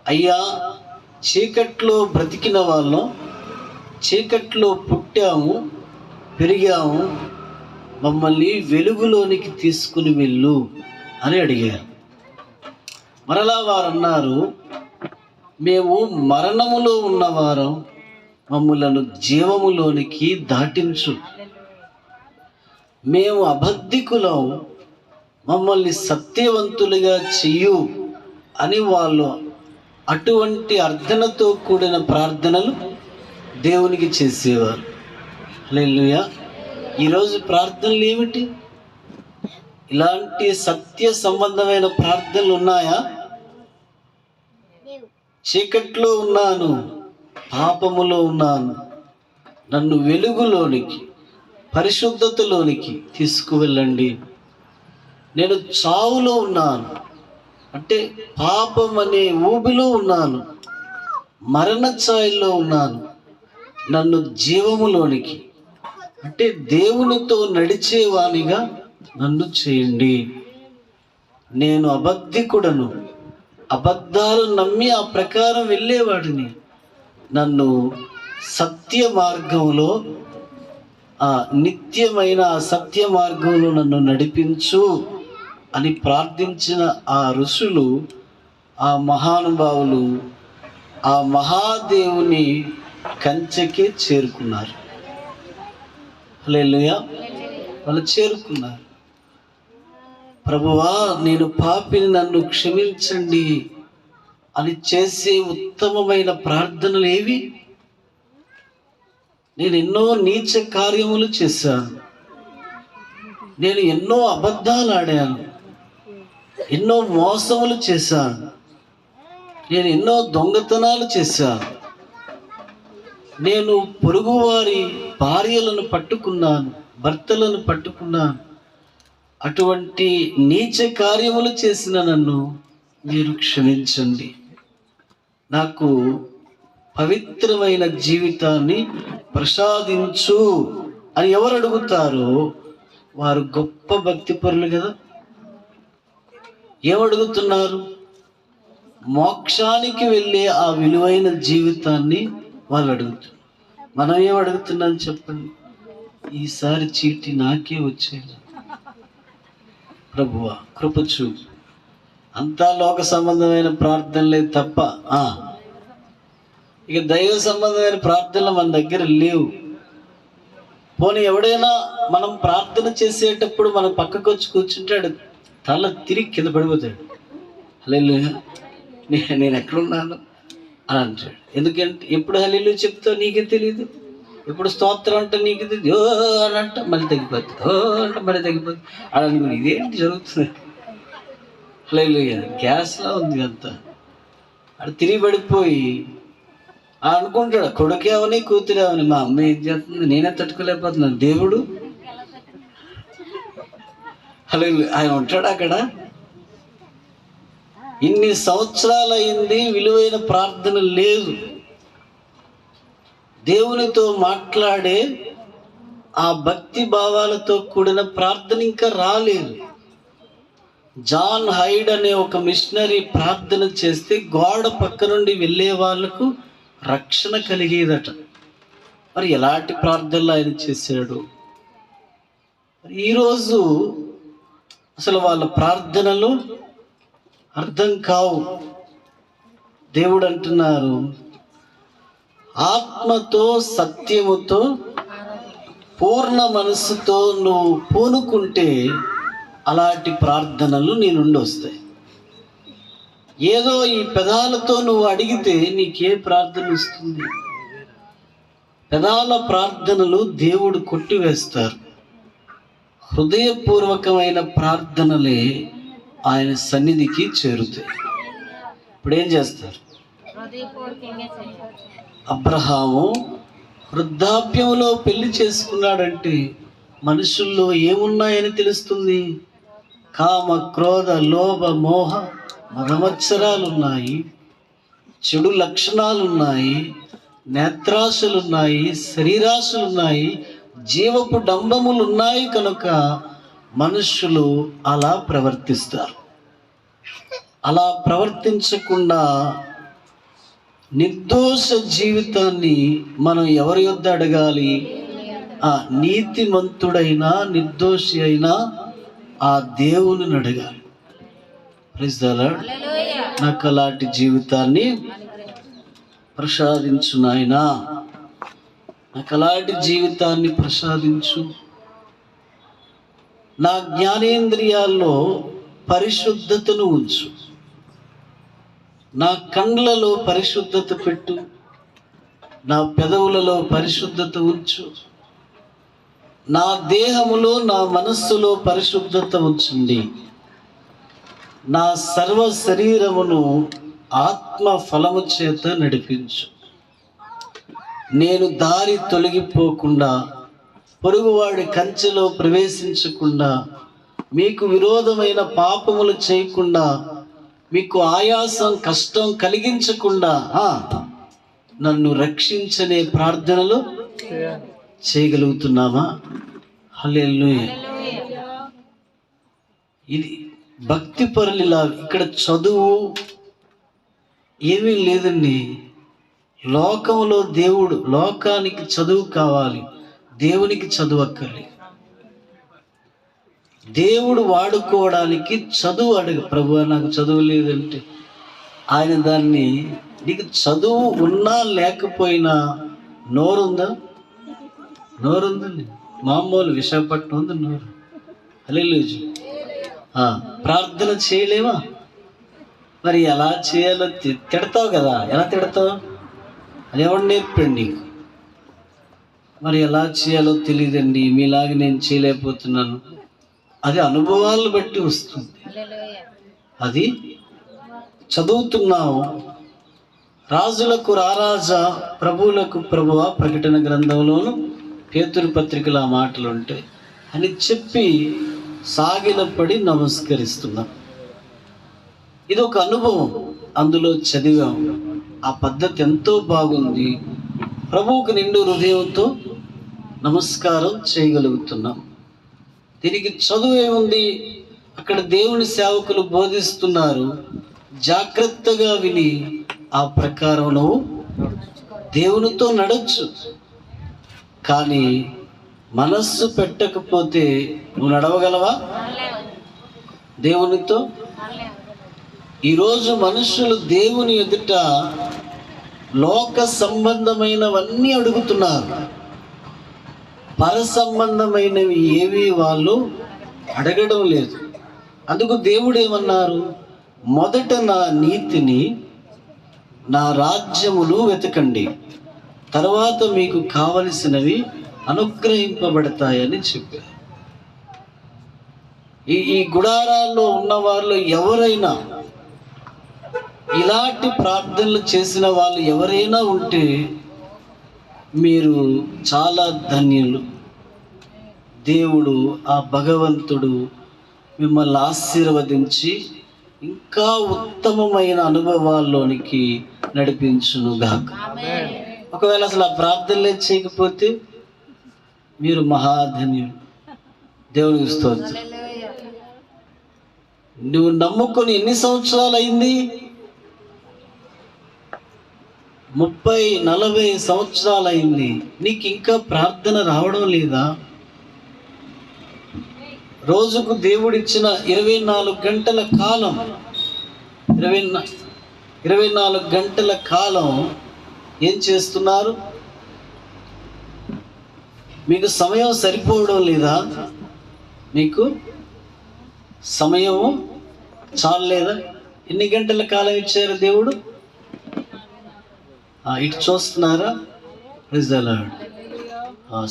అయ్యా, చీకట్లో బ్రతికిన వాళ్ళం, చీకట్లో పుట్టాము, పెరిగాము, మమ్మల్ని వెలుగులోనికి తీసుకుని వెళ్ళు అని అడిగారు. మరలా వారు అన్నారు, మేము మరణములో ఉన్నవారం, మమ్ములను జీవములోనికి దాటించు. మేము అబద్ధికులం, మమ్మల్ని సత్యవంతులుగా చెయ్యు అని వాళ్ళు అటువంటి అర్థనతో కూడిన ప్రార్థనలు దేవునికి చేసేవారు. హల్లెలూయా. ఈరోజు ప్రార్థనలు ఏమిటి? ఇలాంటి సత్య సంబంధమైన ప్రార్థనలు ఉన్నాయా? చీకట్లో ఉన్నాను, పాపములో ఉన్నాను, నన్ను వెలుగులోనికి, పరిశుద్ధతలోనికి తీసుకువెళ్ళండి. నేను చావులో ఉన్నాను, అంటే పాపం అనే ఊబిలో ఉన్నాను, మరణ ఛాయల్లో ఉన్నాను, నన్ను జీవములోనికి, అంటే దేవునితో నడిచేవానిగా నన్ను చేయండి. నేను అబద్ధికుడను, అబద్ధాలు నమ్మి ఆ ప్రకారం వెళ్ళేవాడిని, నన్ను సత్య మార్గంలో, ఆ నిత్యమైన సత్య మార్గంలో నన్ను నడిపించు అని ప్రార్థించిన ఆ ఋషులు, ఆ మహానుభావులు ఆ మహాదేవుని కంచెకే చేరుకున్నారు. హల్లెలూయా. వాళ్ళు చేరుకున్నారు. ప్రభువా, నేను పాపిని, నన్ను క్షమించండి అని చేసే ఉత్తమమైన ప్రార్థనలు ఏవి? నేను ఎన్నో నీచ కార్యములు చేశాను, నేను ఎన్నో అబద్ధాలు ఆడాను, ఎన్నో మోసములు చేశాను, నేను ఎన్నో దొంగతనాలు చేశాను, నేను పొరుగువారి భార్యలను పట్టుకున్నాను, భర్తలను పట్టుకున్నాను. అటువంటి నీచ కార్యములు చేసిన నన్ను మీరు క్షమించండి. నాకు పవిత్రమైన జీవితాన్ని ప్రసాదించు అని ఎవరు అడుగుతారో వారు గొప్ప భక్తిపరులు కదా. ఏమడుగుతున్నారు? మోక్షానికి వెళ్ళే ఆ విలువైన జీవితాన్ని వాళ్ళు అడుగుతున్నారు. మనం ఏమడుగుతున్నాం చెప్పండి? ఈసారి చీటి నాకే వచ్చేది ప్రభువా, కృప చూపు. అంతా లోక సంబంధమైన ప్రార్థనలే తప్ప ఇక దైవ సంబంధమైన ప్రార్థనలు మన దగ్గర లేవు. పోనీ ఎవడైనా మనం ప్రార్థన చేసేటప్పుడు మన పక్కకు వచ్చి కూర్చుంటాడు, తల తిరిగి కింద పడిపోతాడు. హల్లెలూయా, నేను ఎక్కడున్నాను అని అంటాడు. ఎందుకంటే ఎప్పుడు హల్లెలూయా చెప్తావు నీకే తెలియదు, ఎప్పుడు స్తోత్రం అంటే నీకు తెలియదు. ఓ అని అంటే మళ్ళీ తగ్గిపోతుంది, ఓ అంటే మళ్ళీ తగ్గిపోతుంది అని అనుకుని ఇదేంటి జరుగుతుంది? హల్లెలూయా, గ్యాస్లా ఉంది అంతా. అది తిరిగి పడిపోయి అనుకుంటాడు, కొడుకేవని కూతురేవని, మా అమ్మ ఏం చేస్తుంది, నేనే తట్టుకోలేకపోతున్నాను. దేవుడు హల్లెలూయా ఆయన ఉంటాడు అక్కడ. ఇన్ని సంవత్సరాలు అయింది, విలువైన ప్రార్థన లేదు. దేవునితో మాట్లాడే ఆ భక్తి భావాలతో కూడిన ప్రార్థన ఇంకా రాలేదు. జాన్ హైడ్ అనే ఒక మిషనరీ ప్రార్థన చేస్తే గోడ పక్క నుండి వెళ్ళే వాళ్ళకు రక్షణ కలిగేదట. మరి ఎలాంటి ప్రార్థనలు ఆయన చేశాడు? ఈరోజు అసలు వాళ్ళ ప్రార్థనలు అర్థం కావు. దేవుడు అంటున్నారు, ఆత్మతో సత్యముతో పూర్ణ మనస్సుతో నువ్వు పూనుకుంటే అలాంటి ప్రార్థనలు నీ నుండి వస్తాయి. ఏదో ఈ పెదాలతో నువ్వు అడిగితే నీకే ప్రార్థన వస్తుంది? పెదాల ప్రార్థనలు దేవుడు కొట్టివేస్తారు. హృదయపూర్వకమైన ప్రార్థనలే ఆయన సన్నిధికి చేరుతాయి. ఇప్పుడు ఏం చేస్తారు? అబ్రహాము వృద్ధాప్యంలో పెళ్లి చేసుకున్నాడంటే మనుషుల్లో ఏమున్నాయని తెలుస్తుంది? కామ, క్రోధ, లోభ, మోహ, మదమత్సరాలున్నాయి, చెడు లక్షణాలున్నాయి, నేత్రాశలున్నాయి, శరీరాశలున్నాయి, జీవపు డంబములు ఉన్నాయి. కనుక మనుషులు అలా ప్రవర్తిస్తారు. అలా ప్రవర్తించకుండా నిర్దోష జీవితాన్ని మనం ఎవరి యొద్ద అడగాలి? నీతిమంతుడైనా నిర్దోషి అయినా ఆ దేవుని అడగాలి. Praise the Lord. నాకు అలాంటి జీవితాన్ని ప్రసాదించు నాయనా, నాకు అలాంటి జీవితాన్ని ప్రసాదించు. నా జ్ఞానేంద్రియాల్లో పరిశుద్ధతను ఉంచు, నా కండ్లలో పరిశుద్ధత పెట్టు, నా పెదవులలో పరిశుద్ధత ఉంచు, నా దేహములో నా మనస్సులో పరిశుద్ధత ఉంచండి. నా సర్వ శరీరమును ఆత్మ ఫలము చేత నడిపించు. నేను దారి తొలగిపోకుండా, పొరుగువాడి కంచెలో ప్రవేశించకుండా, మీకు విరోధమైన పాపములు చేయకుండా, మీకు ఆయాసం కష్టం కలిగించకుండా నన్ను రక్షించనే ప్రార్థనలు చేయగలుగుతున్నామా? హల్లెలూయా. ఇది భక్తి పరులిలా. ఇక్కడ చదువు ఏమీ లేదండి. లోకంలో దేవుడు, లోకానికి చదువు కావాలి, దేవునికి చదువు అక్కర్లేదు. దేవుడు వాడుకోవడానికి చదువు అడగ. ప్రభువా నాకు చదువు లేదంటే ఆయన దాన్ని, నీకు చదువు ఉన్నా లేకపోయినా నోరుందా? నోరుందండి. మామూలు విశాఖపట్నం ఉంది నోరు. హల్లెలూయా. ప్రార్థన చేయలేవా? మరి ఎలా చేయాలో తిడతావు కదా, ఎలా తిడతావు? అది ఎవరు నేర్పండి నీకు? మరి ఎలా చేయాలో తెలియదండి, మీలాగా నేను చేయలేకపోతున్నాను. అది అనుభవాలను బట్టి వస్తుంది. అది చదువుతున్నావు, రాజులకు రారాజా ప్రభువులకు ప్రభువా ప్రకటన గ్రంథంలోను పేతురు పత్రికలు ఆ మాటలు ఉంటాయి అని చెప్పి సాగిలపడి నమస్కరిస్తున్నాం. ఇది ఒక అనుభవం, అందులో చదివాం. ఆ పద్ధతి ఎంతో బాగుంది. ప్రభువుకు నిండు హృదయంతో నమస్కారం చేయగలుగుతున్నాం. దీనికి చదువు ఏముంది? అక్కడ దేవుని సేవకులు బోధిస్తున్నారు, జాగ్రత్తగా విని ఆ ప్రకారం నువ్వు దేవునితో నడవచ్చు. కానీ మనస్సు పెట్టకపోతే నువ్వు నడవగలవా దేవునితో? ఈరోజు మనుషులు దేవుని ఎదుట లోక సంబంధమైనవన్నీ అడుగుతున్నారు, పర సంబంధమైనవి ఏవి వాళ్ళు అడగడం లేదు. అందుకు దేవుడు ఏమన్నారు? మొదట నా నీతిని, నా రాజ్యమును వెతకండి, తర్వాత మీకు కావలసినవి అనుగ్రహింపబడతాయని చెప్పారు. ఈ గుడారాల్లో ఉన్న వాళ్ళు ఎవరైనా, ఇలాంటి ప్రార్థనలు చేసిన వాళ్ళు ఎవరైనా ఉంటే మీరు చాలా ధన్యులు. దేవుడు, ఆ భగవంతుడు మిమ్మల్ని ఆశీర్వదించి ఇంకా ఉత్తమమైన అనుభవాల్లోనికి నడిపించునుగాక. ఒకవేళ అసలు ఆ ప్రార్థనలే చేయకపోతే మీరు మహాధన్యులు. దేవునికి స్తోత్రం. నువ్వు నమ్ముకొని ఎన్ని సంవత్సరాలు అయింది? 30-40 సంవత్సరాలు అయింది. నీకు ఇంకా ప్రార్థన రావడం లేదా? రోజుకు దేవుడిచ్చిన 24 గంటల కాలం, 24 గంటల కాలం ఏం చేస్తున్నారు? మీకు సమయం సరిపోవడం లేదా? మీకు సమయం చాలేదా? ఎన్ని గంటల కాలం ఇచ్చారు దేవుడు? ఇటు చూస్తున్నారా?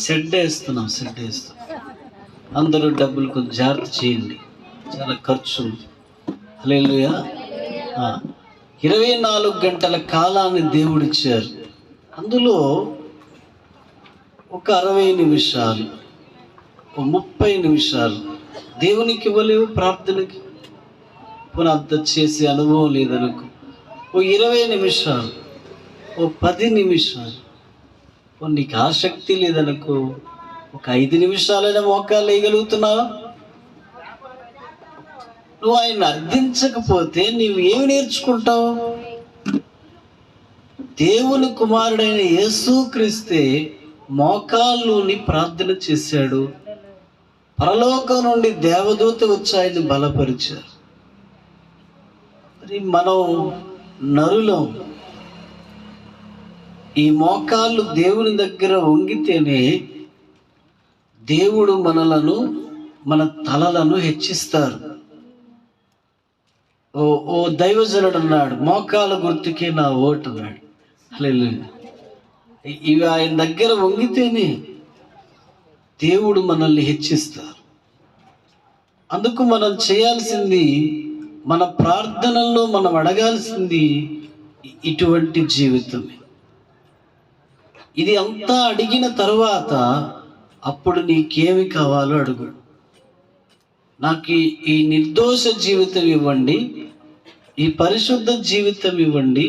సెడ్ వేస్తున్నాం. అందరూ డబ్బులు కొంచెం జాగ్రత్త చేయండి, చాలా ఖర్చు ఉంది. హల్లెలూయా. 24 గంటల కాలాన్ని దేవుడిచ్చారు. అందులో ఒక 60 నిమిషాలు, 30 నిమిషాలు దేవునికి ఇవ్వలేవు ప్రార్థనకి. పునంత చేసే అనుభవం లేదనుకో, 20 నిమిషాలు, 10 నిమిషాలు. నీకు ఆసక్తి లేదనుకో, ఒక 5 నిమిషాలైనా మోకాలు వేయగలుగుతున్నావా? నువ్వు ఆయన అర్థించకపోతే నీవు ఏమి నేర్చుకుంటావు? దేవుని కుమారుడైన యేసుక్రీస్తే మోకాళ్ళుని ప్రార్థన చేశాడు. పరలోకం నుండి దేవదూత వచ్చి ఆయన్ని బలపరిచారు. మరి మనం నరులం. ఈ మోకాళ్ళు దేవుని దగ్గర వంగితేనే దేవుడు మన తలలను హెచ్చిస్తారు. ఓ దైవజనుడు అన్నాడు, మోకాల గుర్తుకే నా ఓటు అన్నాడు. హల్లెలూయా. ఇవి ఆయన దగ్గర వంగితేనే దేవుడు మనల్ని హెచ్చిస్తారు. అందుకు మనం చేయాల్సింది, మన ప్రార్థనల్లో మనం అడగాల్సింది ఇటువంటి జీవితమే. ఇది అంతా అడిగిన తరువాత అప్పుడు నీకేమి కావాలో అడుగు. నాకు ఈ నిర్దోష జీవితం ఇవ్వండి, ఈ పరిశుద్ధ జీవితం ఇవ్వండి,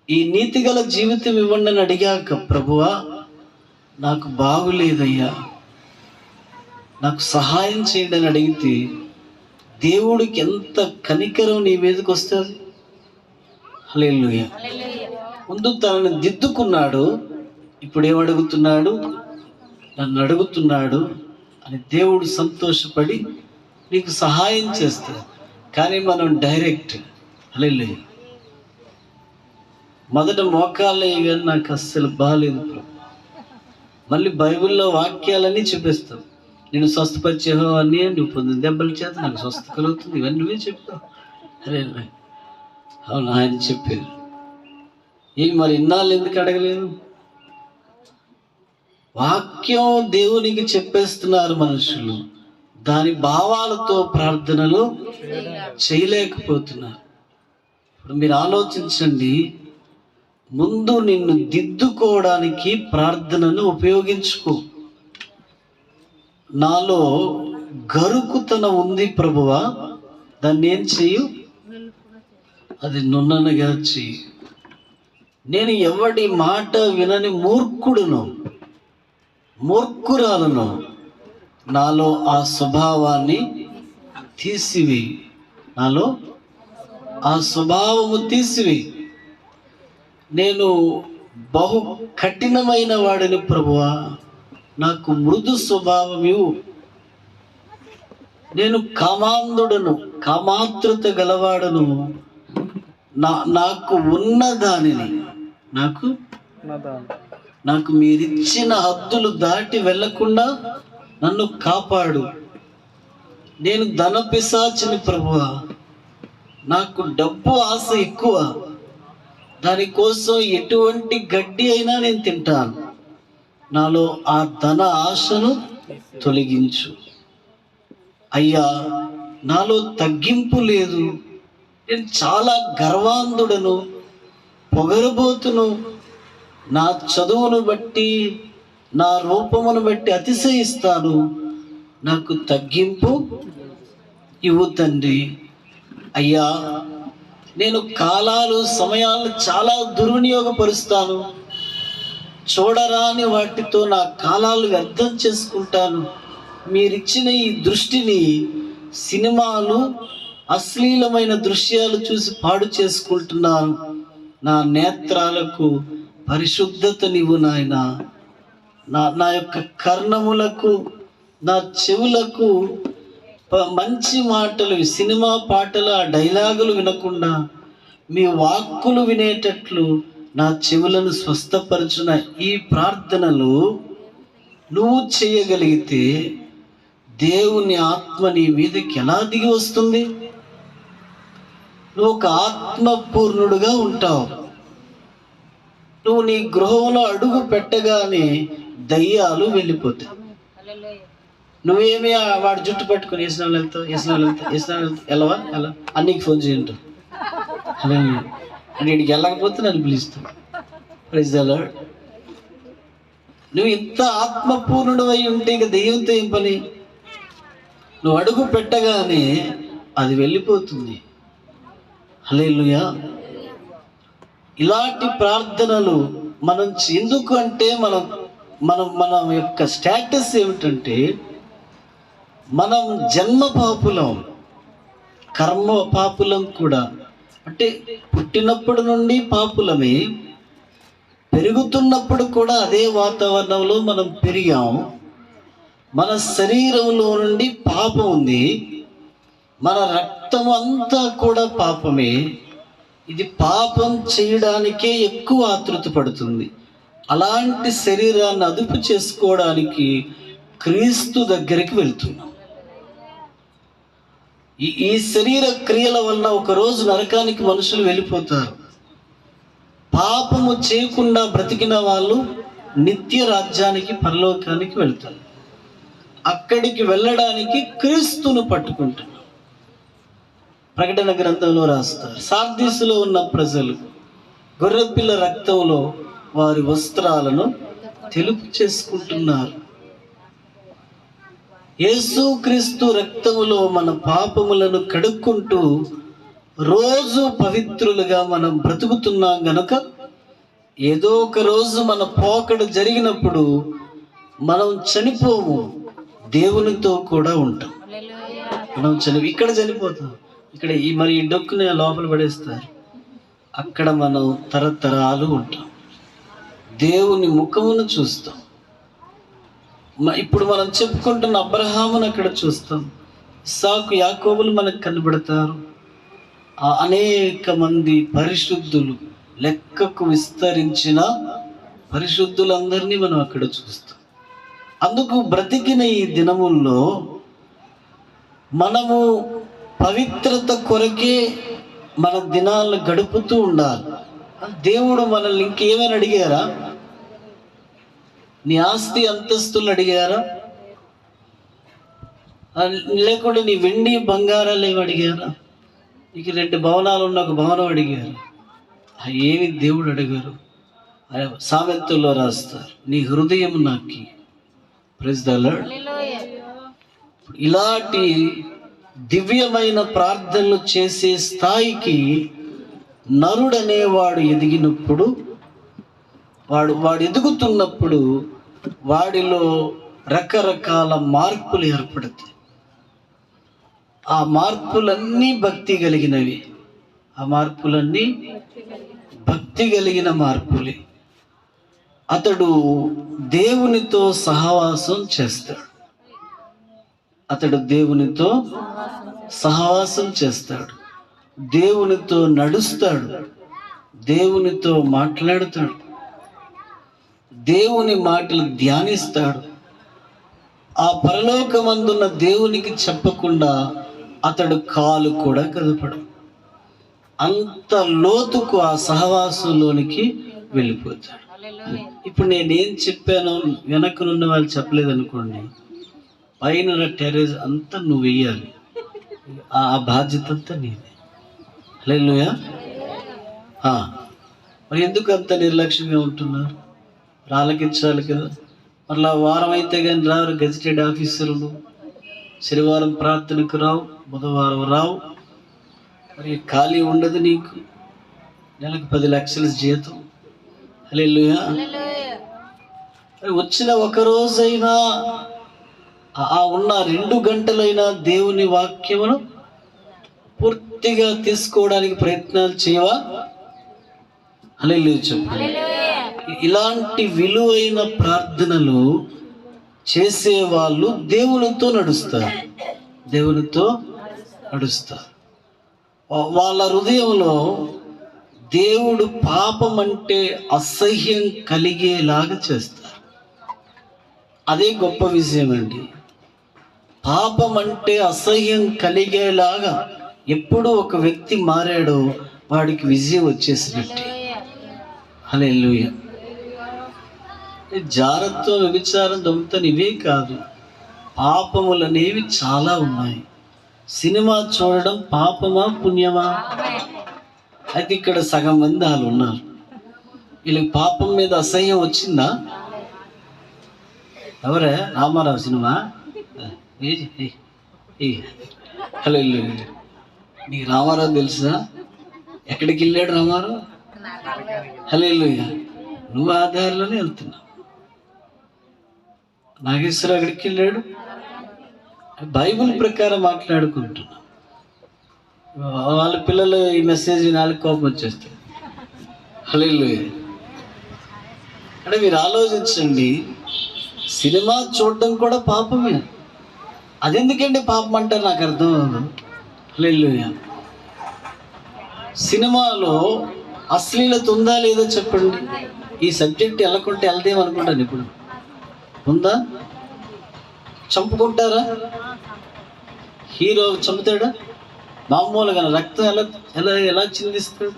ఈ నీతిగల జీవితం ఇవ్వండి అని అడిగాక, ప్రభువా నాకు బాగులేదయ్యా, నాకు సహాయం చేయండి అని అడిగితే దేవుడికి ఎంత కనికరం నీ మీదకి వస్తుంది. హల్లెలూయా. ముందు తనని దిద్దుకున్నాడు, ఇప్పుడు ఏమడుగుతున్నాడు? నన్ను అడుగుతున్నాడు అని దేవుడు సంతోషపడి నీకు సహాయం చేస్తాడు. కానీ మనం డైరెక్ట్ హల్లెలూయా, మొదట మోకాళ్ళు వేయగానే నాకు అస్సలు బాగాలేదు ప్రభు, మళ్ళీ బైబిల్లో వాక్యాలన్నీ చూపిస్తావు. నేను స్వస్థపరిచేహో అన్నీ, నువ్వు పొందిన దెబ్బల చేత నాకు స్వస్థ కలుగుతుంది, ఇవన్నీ నువ్వే చెప్తావు. అరే అవును, ఆయన చెప్పారు. మరి ఇన్నాళ్ళు ఎందుకు అడగలేదు? వాక్యం దేవునికి చెప్పేస్తున్నారు మనుషులు, దాని భావాలతో ప్రార్థనలు చేయలేకపోతున్నారు. ఇప్పుడు మీరు ఆలోచించండి, ముందు నిన్ను దిద్దుకోవడానికి ప్రార్థనను ఉపయోగించుకో. నాలో గరుకుతనం ఉంది ప్రభువా, దాన్ని ఏం చెయ్యు, అది నున్ననగా చెయ్యి. నేను ఎవడి మాట వినని మూర్ఖురాలను, నాలో ఆ స్వభావాన్ని తీసివేయి, నాలో ఆ స్వభావము తీసివేయి. నేను బహు కఠినమైన వాడిని ప్రభువా, నాకు మృదు స్వభావం ఇవ్వు. నేను కామాంధుడను, కామాతృత గలవాడను. నాకు ఉన్న దానిని, నాకు మీరిచ్చిన హద్దులు దాటి వెళ్ళకుండా నన్ను కాపాడు. నేను ధన పిశాచిని ప్రభువా, నాకు డబ్బు ఆశ ఎక్కువ, దానికోసం ఎటువంటి గడ్డి అయినా నేను తింటాను. నాలో ఆ ధన ఆశను తొలగించు అయ్యా. నాలో తగ్గింపు లేదు, నేను చాలా గర్వాంధుడను, పొగరబోతును. నా చదువును బట్టి, నా రూపమును బట్టి అతిశయిస్తాను. నాకు తగ్గింపు ఇవ్వు తండ్రి. అయ్యా, నేను కాలాలు సమయాలను చాలా దుర్వినియోగపరుస్తాను. చూడరాని వాటితో నా కాలాలు వ్యర్థం చేసుకుంటాను. మీరిచ్చిన ఈ దృష్టిని సినిమాలు, అశ్లీలమైన దృశ్యాలు చూసి పాడు చేసుకుంటున్నాను. నా నేత్రాలకు పరిశుద్ధతనివ్వు నాయన. నా యొక్క కర్ణములకు, నా చెవులకు మంచి మాటలు, సినిమా పాటలు, ఆ డైలాగులు వినకుండా మీ వాక్కులు వినేటట్లు నా చెవులను స్వస్థపరచున ఈ ప్రార్థనలు నువ్వు చేయగలిగితే దేవుని ఆత్మ నీ మీదకి ఎలా దిగి వస్తుంది? నువ్వు ఒక ఆత్మపూర్ణుడుగా ఉంటావు. నువ్వు నీ గృహంలో అడుగు పెట్టగానే దయ్యాలు వెళ్ళిపోతాయి. నువ్వేమి వాడి జుట్టు పట్టుకుని వేసినాలు వెళ్తావు ఎలా అన్నీకి ఫోన్ చేయంటావు. అలా వీడికి వెళ్ళకపోతే నన్ను పిలుస్తావు. Praise the lord. నువ్వు ఇంత ఆత్మపూర్ణుడు అయి ఉంటే ఇక దెయ్యంతో ఏం పని? నువ్వు అడుగు పెట్టగానే అది వెళ్ళిపోతుంది. హల్లెలూయా. ఇలాంటి ప్రార్థనలు మనం ఎందుకు అంటే మన యొక్క స్టేటస్ ఏమిటంటే, మనం జన్మ పాపులం, కర్మ పాపులం కూడా. అంటే పుట్టినప్పటి నుండి పాపులమే, పెరుగుతున్నప్పుడు కూడా అదే వాతావరణంలో మనం పెరిగాం. మన శరీరంలో నుండి పాపం ఉంది, మన రక్తం అంతా కూడా పాపమే. ఇది పాపం చేయడానికే ఎక్కువ ఆతృత పడుతుంది. అలాంటి శరీరాన్ని అదుపు చేసుకోవడానికి క్రీస్తు దగ్గరికి వెళ్తున్నాం. ఈ శరీర క్రియల వల్ల ఒకరోజు నరకానికి మనుషులు వెళ్ళిపోతారు. పాపము చేయకుండా బ్రతికిన వాళ్ళు నిత్య రాజ్యానికి, పరలోకానికి వెళ్తారు. అక్కడికి వెళ్ళడానికి క్రీస్తును పట్టుకుంటున్నాం. ప్రకటన గ్రంథంలో రాస్తారు, సార్దీసులో ఉన్న ప్రజలు గొర్రెపిల్ల రక్తంలో వారి వస్త్రాలను తెలుపు చేసుకుంటున్నారు. యేసుక్రీస్తు రక్తములో మన పాపములను కడుక్కుంటూ రోజు పవిత్రులుగా మనం బ్రతుకుతున్నాం గనుక ఏదో ఒక రోజు మన పోకడ జరిగినప్పుడు మనం చనిపోము, దేవునితో కూడా ఉంటాం. మనం ఇక్కడ చనిపోతాం, ఇక్కడ ఈ డొక్కుని లోపల పడేస్తారు, అక్కడ మనం తరతరాలు ఉంటాం, దేవుని ముఖమును చూస్తాం. ఇప్పుడు మనం చెప్పుకుంటున్న అబ్రహామును అక్కడ చూస్తాం, ఇస్సాకు, యాకోబులు మనకు కనబడతారు. అనేక మంది పరిశుద్ధులు, లెక్కకు విస్తరించిన పరిశుద్ధులందరినీ మనం అక్కడ చూస్తాం. అందుకు బ్రతికిన ఈ దినముల్లో మనము పవిత్రత కొరకే మన దినాలను గడుపుతూ ఉండాలి. దేవుడు మనల్ని ఇంకేమైనా అడిగారా? నీ ఆస్తి అంతస్తులు అడిగారా? లేకుంటే నీ వెండి బంగారాలు ఏమి అడిగారా? నీకు 2 భవనాలు ఉన్న ఒక భవనం అడిగారు. ఏమి దేవుడు అడిగారు? సామెతల్లో రాస్తారు, నీ హృదయం నాకి. Praise the Lord. ఇలాంటి దివ్యమైన ప్రార్థనలు చేసే స్థాయికి నరుడనేవాడు ఎదిగినప్పుడు, వాడు ఎదుగుతున్నప్పుడు వాడిలో రకరకాల మార్పులు ఏర్పడతాయి. ఆ మార్పులన్నీ భక్తి కలిగినవి. ఆ మార్పులన్నీ భక్తి కలిగిన మార్పులే. అతడు దేవునితో సహవాసం చేస్తాడు. దేవునితో సహవాసం చేస్తాడు, దేవునితో నడుస్తాడు, దేవునితో మాట్లాడుతాడు, దేవుని మాటలు ధ్యానిస్తాడు. ఆ పరలోకమందున్న దేవునికి చెప్పకుండా అతడు కాలు కూడా కదపడు. అంత లోతుకు ఆ సహవాసంలోనికి వెళ్ళిపోతాడు. ఇప్పుడు నేనేం చెప్పానో వెనకనున్న వాళ్ళు చెప్పలేదు అనుకోండి, పైన టెర్రస్ అంతా నువ్వు వెయ్యాలి. ఆ బాధ్యత అంతా నీదే. హల్లెలూయా. మరి ఎందుకు అంత నిర్లక్ష్యంగా ఉంటున్నారు? ఆలకించాలి కదా. మరలా వారం అయితే కానీ రావు గెజిటెడ్ ఆఫీసర్లు. శనివారం ప్రార్థనకు రావు, బుధవారం రావు. మరి ఖాళీ ఉండదు నీకు. నెలకు 10 లక్షల జీతం. హల్లెలూయా. వచ్చిన ఒక రోజైనా ఉన్న 2 గంటలైనా దేవుని వాక్యమును పూర్తిగా తీసుకోవడానికి ప్రయత్నాలు చేయవా? హల్లెలూయా చెప్పండి. ఇలాంటి విలువైన ప్రార్థనలు చేసేవాళ్ళు దేవునితో నడుస్తారు. వాళ్ళ హృదయంలో దేవుడు పాపం అంటే అసహ్యం కలిగేలాగా చేస్తారు. అదే గొప్ప విషయం అండి. పాపం అంటే అసహ్యం కలిగేలాగా ఎప్పుడు ఒక వ్యక్తి మారాడో వాడికి విజయం వచ్చేసినట్టే. హల్లెలూయా. జారత్వం, వ్యభిచారం, దొంగతనం ఇవే కాదు, పాపములు అనేవి చాలా ఉన్నాయి. సినిమా చూడడం పాపమా పుణ్యమా? అయితే ఇక్కడ సగం మంది వాళ్ళు ఉన్నారు. వీళ్ళకి పాపం మీద అసహ్యం వచ్చిందా? ఎవరే? రామారావు సినిమా. హలో, నీకు రామారావు తెలుసా? ఎక్కడికి వెళ్ళాడు రామారావు? హల్లెలూయా. నువ్వు ఆ దారిలోనే వెళ్తున్నావు. నాగేశ్వర ఎక్కడికి వెళ్ళాడు? బైబిల్ ప్రకారం మాట్లాడుకుంటున్నా. వాళ్ళ పిల్లలు ఈ మెసేజ్ వినాలి, కోపం వచ్చేస్తాయి. హల్లెలూయా. అంటే మీరు ఆలోచించండి, సినిమా చూడడం కూడా పాపమే. అదెందుకండి పాపం అంటారు నాకు అర్థం అవ్వదు. హల్లెలూయా. సినిమాలో అశ్లీలత ఉందా లేదా చెప్పండి. ఈ సబ్జెక్ట్ వెళ్ళకుంటే వెళ్దేమనుకుంటాను. ఇప్పుడు ఉందా? చంపుకుంటారా? హీరో చంపుతాడా? మామూలుగా రక్తం ఎలా ఎలా ఎలా చిందిస్తాడు?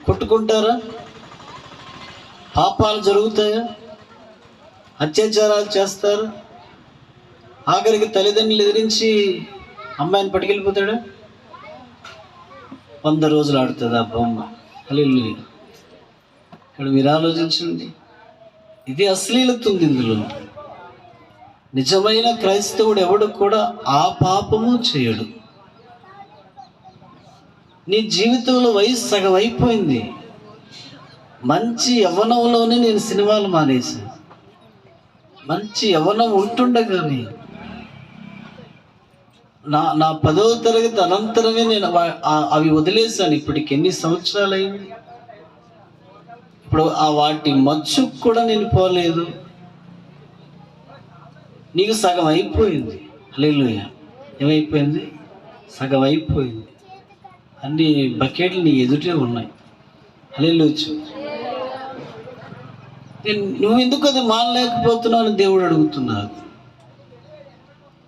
కొట్టుకుంటారా? పాపాలు జరుగుతాయా? అత్యాచారాలు చేస్తారు. ఆఖరికి తల్లిదండ్రులు ఎదిరించి అమ్మాయిని పట్టుకెళ్ళిపోతాడా? 100 రోజులు ఆడుతుంది ఆ బొమ్మ. హల్లెలూయా. ఇక్కడ మీరు ఆలోచించండి, ఇది అశ్లీలత ఉంది ఇందులో. నిజమైన క్రైస్తవుడు ఎవడు కూడా ఆ పాపము చేయడు. నీ జీవితంలో వయసు సగం అయిపోయింది. మంచి యవ్వనంలోనే నేను సినిమాలు మానేశాను. మంచి యవ్వనం ఉంటుండగానే నా 10వ తరగతి అనంతరమే నేను అవి వదిలేశాను. ఇప్పటికి ఎన్ని సంవత్సరాలు అయింది. ఇప్పుడు వాటి మచ్చుకు కూడా నేను పోలేదు. నీకు సగం అయిపోయింది. హల్లెలూయా. ఏమైపోయింది? సగం అయిపోయింది. అన్ని బకెట్లు నీ ఎదుటే ఉన్నాయి. హల్లెలూయా. నువ్వు ఎందుకు అది మానలేకపోతున్నావు అని దేవుడు అడుగుతున్నాడు.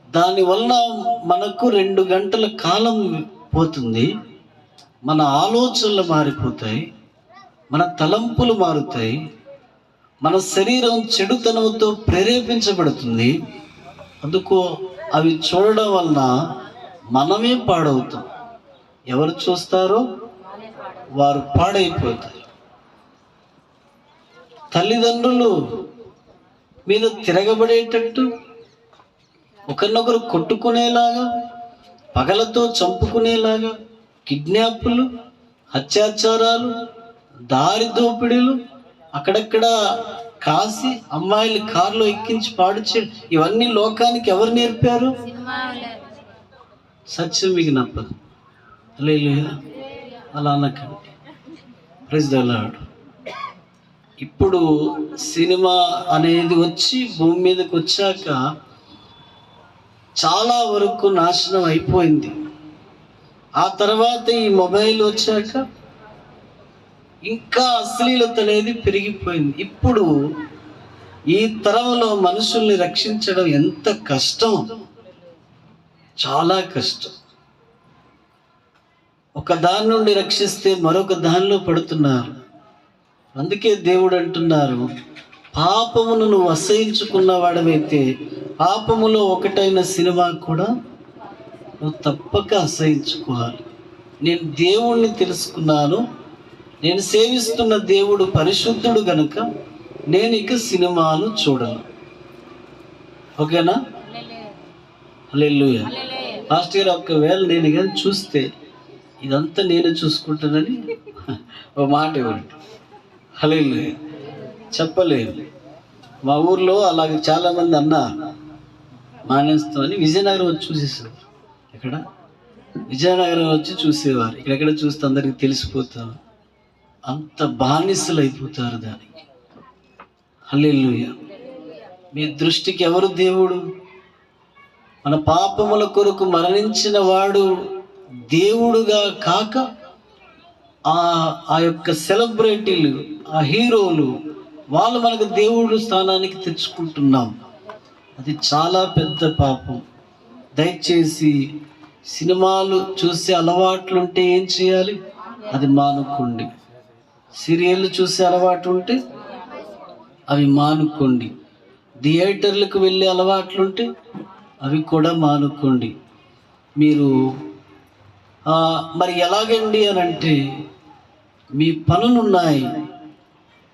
దానివల్ల మనకు 2 గంటల కాలం పోతుంది, మన ఆలోచనలు మారిపోతాయి, మన తలంపులు మారుతాయి, మన శరీరం చెడుతనంతో ప్రేరేపించబడుతుంది. అందుకు అవి చూడడం వలన మనమే పాడవుతాం. ఎవరు చూస్తారో వారు పాడైపోతారు. తల్లిదండ్రులు మీద తిరగబడేటట్టు, ఒకరినొకరు కొట్టుకునేలాగా, పగలతో చంపుకునేలాగా, కిడ్నాపులు, అత్యాచారాలు, దారి దోపిడీలు, అక్కడక్కడ కాసి అమ్మాయిలు కారులో ఎక్కించి పాడు చేయడం, ఇవన్నీ లోకానికి ఎవరు నేర్పారు? సత్యం మీకు నప్పదు. హల్లెలూయా. అలా అనకండి. Praise the Lord. ఇప్పుడు సినిమా అనేది వచ్చి భూమి మీదకి వచ్చాక చాలా వరకు నాశనం అయిపోయింది. ఆ తర్వాత ఈ మొబైల్ వచ్చాక ఇంకా అశ్లీలత అనేది పెరిగిపోయింది. ఇప్పుడు ఈ తరంలో మనుషుల్ని రక్షించడం ఎంత కష్టం, చాలా కష్టం. ఒక దాని నుండి రక్షిస్తే మరొక దానిలో పడుతున్నారు. అందుకే దేవుడు అంటున్నారు, పాపమును నువ్వు అసహించుకున్న వాడవైతే పాపములో ఒకటైన సినిమా కూడా నువ్వు తప్పక అసహించుకోవాలి. నేను దేవుణ్ణి తెలుసుకున్నాను, నేను సేవిస్తున్న దేవుడు పరిశుద్ధుడు గనుక నేను ఇక సినిమాలు చూడను. ఓకేనా? హల్లెలూయా. లాస్ట్ ఇయర్ ఒకవేళ నేను కానీ చూస్తే ఇదంతా నేను చూసుకుంటానని ఓ మాట ఇవ్వండి. హల్లెలూయా. చెప్పలేదు. మా ఊర్లో అలాగే చాలామంది అన్నా మానేస్తామని విజయనగరం వచ్చి చూసేసారు. ఇక్కడ విజయనగరం వచ్చి చూసేవారు. ఇక్కడెక్కడ చూస్తే అందరికి తెలిసిపోతాం. అంత బానిసలు అయిపోతారు దానికి. హల్లెలూయా. మీ దృష్టికి ఎవరు దేవుడు? మన పాపముల కొరకు మరణించిన వాడు దేవుడుగా కాక ఆ యొక్క సెలబ్రిటీలు, ఆ హీరోలు, వాళ్ళు మనకు దేవుడు స్థానానికి తెచ్చుకుంటున్నాం. అది చాలా పెద్ద పాపం. దయచేసి సినిమాలు చూసే అలవాట్లు ఉంటే ఏం చేయాలి? అది మానుకోండి. సీరియళ్ళు చూసే అలవాటు ఉంటే అవి మానుకోండి. థియేటర్లకు వెళ్ళే అలవాట్లుంటే అవి కూడా మానుకోండి. మీరు మరి ఎలాగండి అని అంటే, మీ పనులు ఉన్నాయి,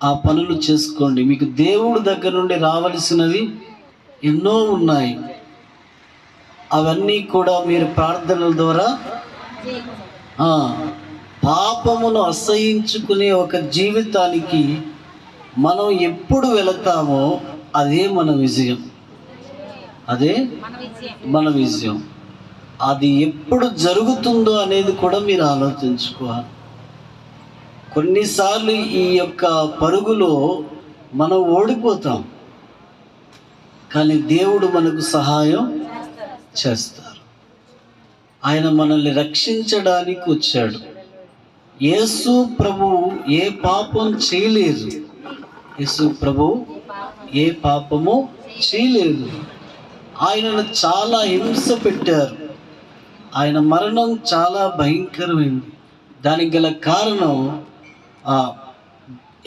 ఆ పనులు చేసుకోండి. మీకు దేవుడి దగ్గర నుండి రావలసినవి ఎన్నో ఉన్నాయి. అవన్నీ కూడా మీరు ప్రార్థనల ద్వారా పాపమును అసహించుకునే ఒక జీవితానికి మనం ఎప్పుడు వెళతామో అదే మన విజయం. అదే మన విజయం. అది ఎప్పుడు జరుగుతుందో అనేది కూడా మీరు ఆలోచించుకోవాలి. కొన్నిసార్లు ఈ యొక్క పరుగులో మనం ఓడిపోతాం, కానీ దేవుడు మనకు సహాయం చేస్తారు. ఆయన మనల్ని రక్షించడానికి వచ్చాడు. యేసు ప్రభు ఏ పాపం చేయలేదు. యేసు ప్రభు ఏ పాపము చేయలేదు. ఆయనను చాలా హింస పెట్టారు. ఆయన మరణం చాలా భయంకరమైంది. దానికి గల కారణం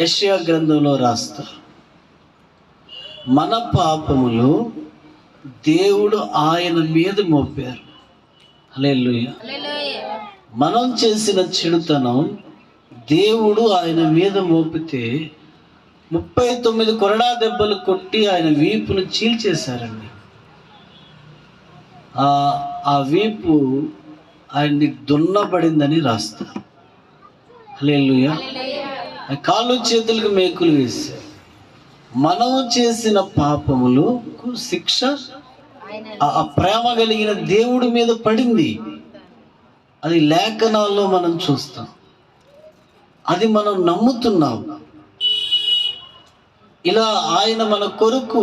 యెషయా గ్రంథంలో రాస్తారు. మన పాపములు దేవుడు ఆయన మీద మోపారు. హల్లెలూయా. మనం చేసిన చెడుతనం దేవుడు ఆయన మీద మోపితే 39 కొరడా దెబ్బలు కొట్టి ఆయన వీపును చీల్చేశారండి. ఆ వీపు ఆయన్ని దున్నబడిందని రాస్తారు. హల్లెలూయా. కాళ్ళు చేతులకు మేకులు వేశారు. మనం చేసిన పాపములకు శిక్ష ఆ ప్రేమ కలిగిన దేవుడి మీద పడింది. అది లేఖనాల్లో మనం చూస్తాం. అది మనం నమ్ముతున్నాం. ఇలా ఆయన మన కొరకు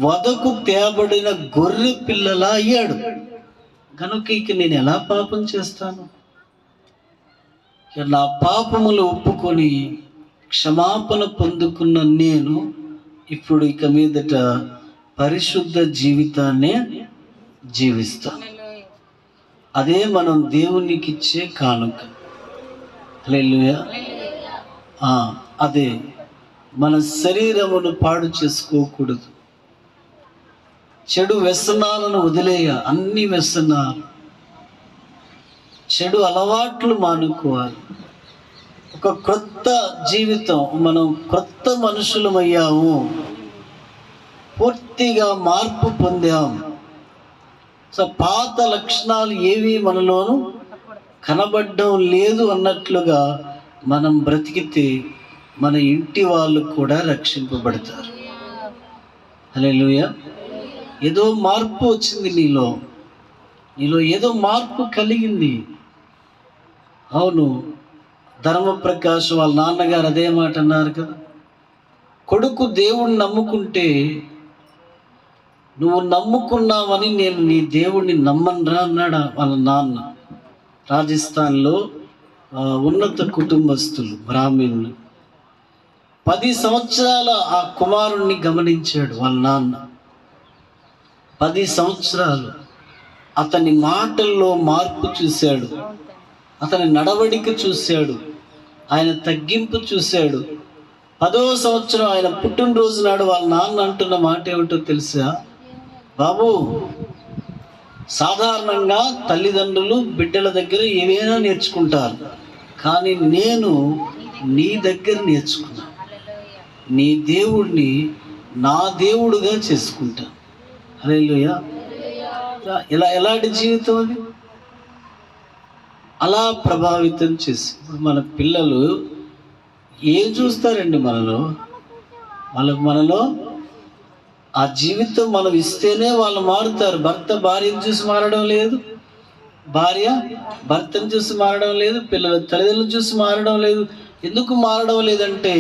వదకు తేబడిన గొర్రె పిల్లలా అయ్యాడు కనుక ఇక నేను ఎలా పాపం చేస్తాను? నా పాపములు ఒప్పుకొని క్షమాపణ పొందుకున్న నేను ఇప్పుడు ఇక మీదట పరిశుద్ధ జీవితాన్నే జీవిస్తాను. అదే మనం దేవునికి ఇచ్చే కానుక. హల్లెలూయా. అదే మన శరీరమును పాడు చేసుకోకూడదు. చెడు వ్యసనాలను వదిలేయ, అన్ని వ్యసనాలు, చెడు అలవాట్లు మానుకోవాలి. ఒక క్రొత్త జీవితం, మనం క్రొత్త మనుషులమయ్యాము, పూర్తిగా మార్పు పొందాం. సో పాత లక్షణాలు ఏవి మనలోనూ కనబడడం లేదు అన్నట్లుగా మనం బ్రతికితే మన ఇంటి వాళ్ళు కూడా రక్షింపబడతారు. హల్లెలూయా. ఏదో మార్పు వచ్చింది నీలో ఏదో మార్పు కలిగింది. అవును, ధర్మప్రకాష్ వాళ్ళ నాన్నగారు అదే మాట అన్నారు కదా, కొడుకు దేవుణ్ణి నమ్ముకుంటే నువ్వు నమ్ముకున్నావని నేను నీ దేవుణ్ణి నమ్మనురా అన్నాడు వాళ్ళ నాన్న. రాజస్థాన్లో ఉన్నత కుటుంబస్తులు, బ్రాహ్మణులు. 10 సంవత్సరాల ఆ కుమారుణ్ణి గమనించాడు వాళ్ళ నాన్న. 10 సంవత్సరాలు అతని మాటల్లో మార్పు చూశాడు, అతని నడవడిక చూశాడు, ఆయన తగ్గింపు చూశాడు. 10వ సంవత్సరం ఆయన పుట్టినరోజు నాడు వాళ్ళ నాన్న అంటున్న మాట ఏమిటో తెలుసా? బాబు, సాధారణంగా తల్లిదండ్రులు బిడ్డల దగ్గర ఏవైనా నేర్చుకుంటారు, కానీ నేను నీ దగ్గర నేర్చుకున్నా. నీ దేవుడిని నా దేవుడుగా చేసుకుంటా. హల్లెలూయా. ఎలాంటి జీవితం అది? అలా ప్రభావితం చేసి ఇప్పుడు మన పిల్లలు ఏం చూస్తారండి మనలో ఆ జీవితం మనం ఇస్తేనే వాళ్ళు మారుతారు. భర్త భార్యను చూసి మారడం లేదు, భార్య భర్తను చూసి మారడం లేదు, పిల్లల తల్లిదండ్రులను చూసి మారడం లేదు. ఎందుకు మారడం లేదంటే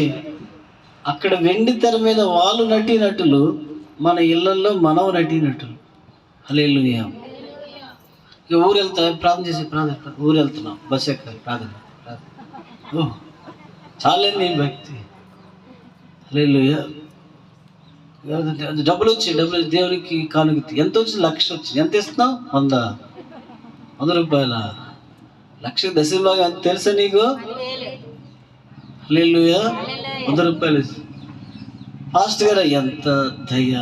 అక్కడ వెండి తెర మీద వాళ్ళు నటీనటులు, మన ఇళ్లలో మనం నటీనటులు. హల్లెలూయా. ఇక ఊరు వెళ్తా ప్రార్థన ఊరు వెళ్తున్నాం, బస్ ఎక్కాలి, ప్రార్థన. చాలండి భక్తి. హల్లెలూయా. డబ్బులు వచ్చి దేవునికి కానుక ఎంత వచ్చింది? 1,00,000 వచ్చింది. ఎంత ఇస్తున్నావు? 100 రూపాయల 1,00,000 దశభాగం ఎంత తెలుసా నీకు? హల్లెలూయా. 100 రూపాయలు. ఫాస్ట్ గారు ఎంత దయ,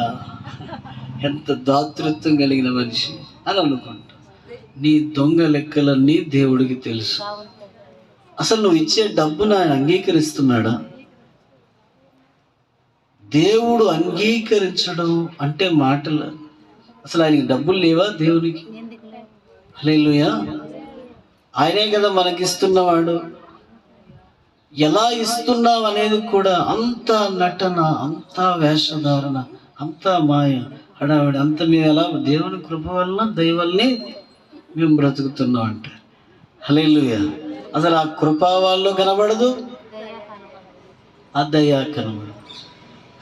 ఎంత దాతృత్వం కలిగిన మనిషి అని అనుకుంటా. నీ దొంగ లెక్కలన్నీ దేవుడికి తెలుసు. అసలు నువ్వు ఇచ్చే డబ్బును ఆయన అంగీకరిస్తున్నాడా? దేవుడు అంగీకరించడం అంటే మాటలు. అసలు ఆయనకి డబ్బులు లేవా దేవునికి? హల్లెలూయా. ఆయనే కదా మనకిస్తున్నవాడు. ఎలా ఇస్తున్నావు అనేది కూడా అంత నటన, అంత వేషధారణ, అంత మాయ, హడావిడి, అంత మేము ఎలా దేవుని కృప వలన దయవల్ని మేము బ్రతుకుతున్నాం అంటారు. హల్లెలూయా. అసలు ఆ కృప వాళ్ళు కనబడదు, ఆ దయ కనబడదు.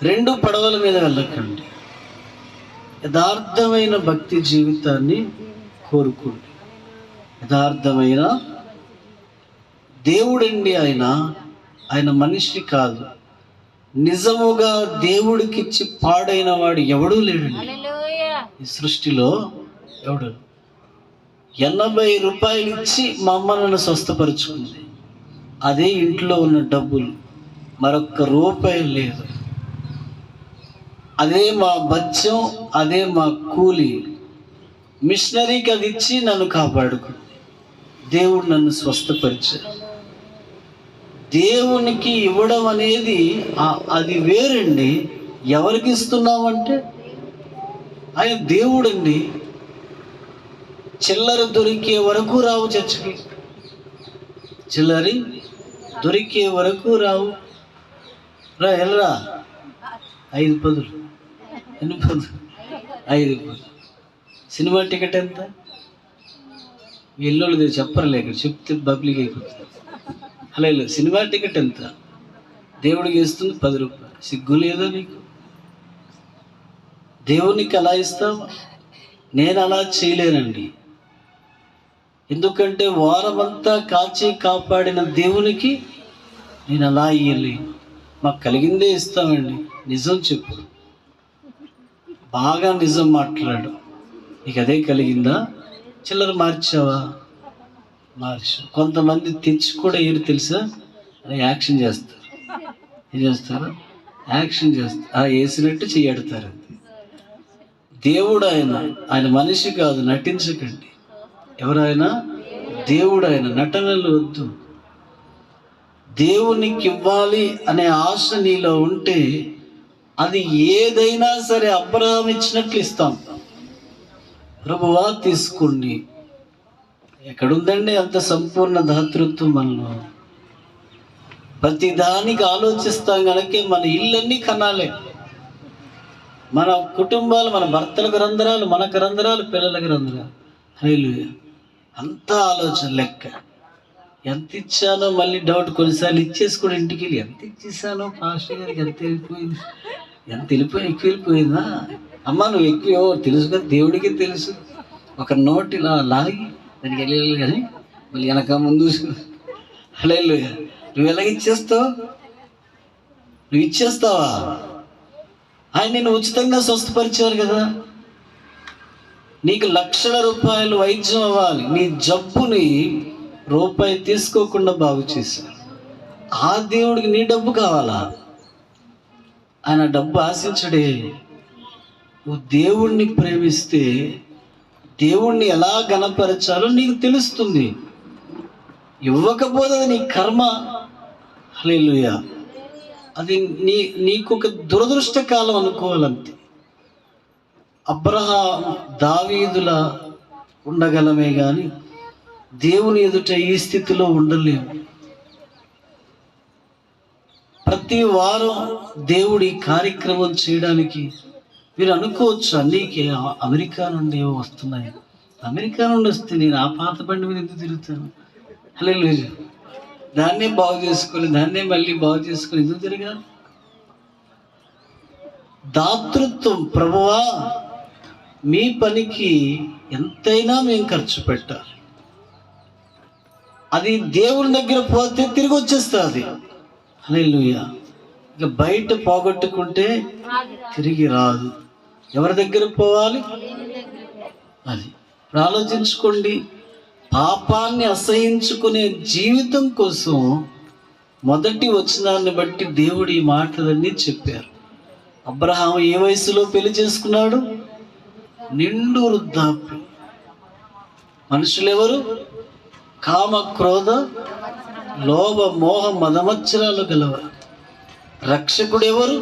2 పడవల మీద వెళ్ళకండి. యథార్థమైన భక్తి జీవితాన్ని కోరుకోండి. యథార్థమైన దేవుడండి ఆయన మనిషి కాదు. నిజముగా దేవుడికిచ్చి పాడైన వాడు ఎవడూ లేడండి ఈ సృష్టిలో. ఎవడు 80 రూపాయలు ఇచ్చి మా అమ్మ నన్ను స్వస్థపరుచుకుంది. అదే ఇంట్లో ఉన్న డబ్బులు, మరొక్క రూపాయి లేదు. అదే మా బత్యం, అదే మా కూలి. మిషనరీకి అది ఇచ్చి నన్ను కాపాడుకుంది. దేవుడు నన్ను స్వస్థపరిచాడు. దేవునికి ఇవ్వడం అనేది అది వేరండి. ఎవరికి ఇస్తున్నామంటే ఆయన దేవుడండి. చిల్లర దొరికే వరకు రావు చర్చికి, చిల్లరి దొరికే వరకు రావు. ఎల్రా 5 పదులు, 8 పదులు, 5 పదులు. సినిమా టికెట్ ఎంత? ఎల్లోళ్ళు చెప్పరులే, ఇక్కడ చెప్తే పబ్లిక్ అయిపోతుంది. అలా సినిమా టికెట్ ఎంత? దేవుడికి ఇస్తుంది 10 రూపాయలు. సిగ్గు లేదా నీకు? దేవునికి అలా ఇస్తావా? నేను అలా చేయలేనండి. ఎందుకంటే వారమంతా కాచి కాపాడిన దేవునికి నేను అలా ఇయ్యలేను. మాకు కలిగిందే ఇస్తామండి. నిజం చెప్పు, బాగా నిజం మాట్లాడు. నీకు అదే కలిగిందా? చిల్లర మార్చావా? మార్చు. కొంతమంది తెచ్చి కూడా ఏరు తెలుసా, యాక్షన్ చేస్తారు. ఏం చేస్తారు? యాక్షన్ చేస్తారు. వేసినట్టు చెయ్యడతారు. దేవుడు ఆయన మనిషి కాదు, నటించకండి. ఎవరైనా దేవుడు, ఆయన నటనలు వద్దు. దేవునికి ఇవ్వాలి అనే ఆశ నీలో ఉంటే అది ఏదైనా సరే అబ్రహాం ఇచ్చినట్లు ఇస్తాం. ప్రభువా తీసుకోండి. ఎక్కడుందండి అంత సంపూర్ణ దాతృత్వం మనలో? ప్రతి దానికి ఆలోచిస్తాం కనుక మన ఇళ్ళన్నీ కనాలే. మన కుటుంబాలు, మన భర్తలకు రంధ్రాలు, మనకు రంధ్రాలు, పిల్లలకు రంధ్రాలు. హల్లెలూయా. అంతా ఆలోచన లెక్క. ఎంత ఇచ్చానో మళ్ళీ డౌట్. కొన్నిసార్లు ఇచ్చేసి కూడా ఇంటికి వెళ్ళి ఎంత ఇచ్చేసానో పాస్టర్ గారికి, ఎంత వెళ్ళిపోయింది, ఎక్కువ వెళ్ళిపోయిందా? అమ్మ నువ్వు ఎక్కువ తెలుసు కదా, దేవుడికి తెలుసు. ఒక నోట్ ఇలా లాగి దానికి వెళ్ళాలి కానీ మళ్ళీ వెనక ముందు. హల్లెలూయా. నువ్వు ఎలాగ ఇచ్చేస్తావు? నువ్వు ఇచ్చేస్తావా? ఆయన నేను ఉచితంగా స్వస్థపరిచారు కదా. నీకు లక్షల రూపాయలు వైద్యం అవ్వాలి, నీ జబ్బుని రూపాయి తీసుకోకుండా బాగు చేశారు. ఆ దేవుడికి నీ డబ్బు కావాలా? ఆయన డబ్బు ఆశించడే. నువ్వు దేవుణ్ణి ప్రేమిస్తే దేవుణ్ణి ఎలా గణపరచాలో నీకు తెలుస్తుంది. ఇవ్వకపోతే అది నీ కర్మ. హల్లెలూయా. అది నీకు ఒక దురదృష్టకాలం అనుకోవాలంతే. అబ్రహాం, దావీదుల ఉండగలమే కానీ దేవుని ఎదుట ఈ స్థితిలో ఉండలేము. ప్రతి వారం దేవుడి కార్యక్రమం చేయడానికి మీరు అనుకోవచ్చు, అన్నీకి అమెరికా నుండి ఏవో వస్తున్నాయి. అమెరికా నుండి వస్తే నేను ఆ పాత బండి మీద ఎందుకు తిరుగుతాను? హల్లెలూయా. దాన్నే బాగు చేసుకొని, దాన్నే మళ్ళీ బాగు చేసుకొని ఎందుకు తిరగా? దాతృత్వం. ప్రభువా మీ పనికి ఎంతైనా మేము ఖర్చు పెట్టాలి. అది దేవుని దగ్గర పోతే తిరిగి వచ్చేస్తుంది. హల్లెలూయా. ఇక బయట పోగొట్టుకుంటే తిరిగి రాదు. ఎవరి దగ్గర పోవాలి? అది ఆలోచించుకోండి. పాపాన్ని అసహించుకునే జీవితం కోసం మొదటి వచనాన్ని బట్టి దేవుడు ఈ మాటలన్నీ చెప్పారు. అబ్రహాము ఏ వయసులో పెళ్లి చేసుకున్నాడు? నిండు వృద్ధాప్యం. మనుషులెవరు? కామ, క్రోధ, లోభ, మోహ, మదమత్సరాలు గలవారు. రక్షకుడు ఎవరు?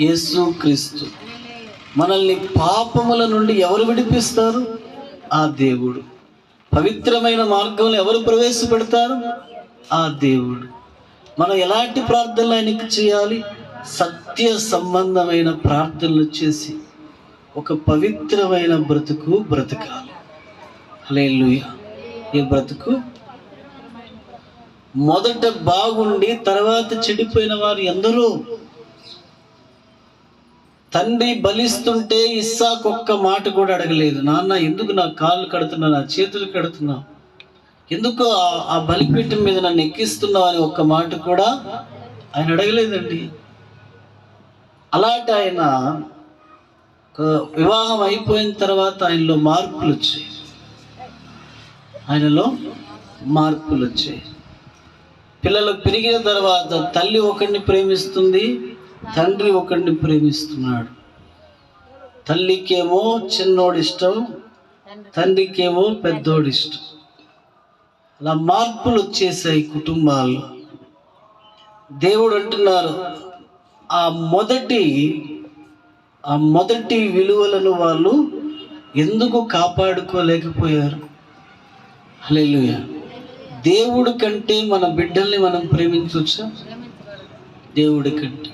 యేసు క్రీస్తు. మనల్ని పాపముల నుండి ఎవరు విడిపిస్తారు? ఆ దేవుడు. పవిత్రమైన మార్గంలో ఎవరు ప్రవేశపెడతారు? ఆ దేవుడు. మనం ఎలాంటి ప్రార్థనలు ఆయనకి చేయాలి? సత్య సంబంధమైన ప్రార్థనలు చేసి ఒక పవిత్రమైన బ్రతుకు బ్రతకాలి. హల్లెలూయా. ఈ బ్రతుకు మొదట బాగుండి తర్వాత చెడిపోయిన వారు ఎందరో. తండ్రి బలిస్తుంటే ఇస్సాకు ఒక్క మాట కూడా అడగలేదు. నాన్న ఎందుకు నా కాళ్ళు కడుతున్నా, నా చేతులు కడుతున్నా, ఎందుకు ఆ బలిపీఠం మీద నన్ను ఎక్కిస్తున్నావు అని ఒక్క మాట కూడా ఆయన అడగలేదండి. అలాంటి ఆయన వివాహం అయిపోయిన తర్వాత ఆయనలో మార్పులు వచ్చాయి. పిల్లలు పెరిగిన తర్వాత తల్లి ఒకరిని ప్రేమిస్తుంది, తండ్రి ఒకరిని ప్రేమిస్తున్నాడు. తల్లికేమో చిన్నోడు ఇష్టం, తండ్రికేమో పెద్దోడు ఇష్టం. అలా మార్పులు వచ్చేసాయి కుటుంబాల్లో. దేవుడు అంటున్నారు, ఆ మొదటి విలువలను వాళ్ళు ఎందుకు కాపాడుకోలేకపోయారు? హల్లెలూయా. దేవుడి కంటే మన బిడ్డల్ని మనం ప్రేమించవచ్చా? దేవుడి కంటే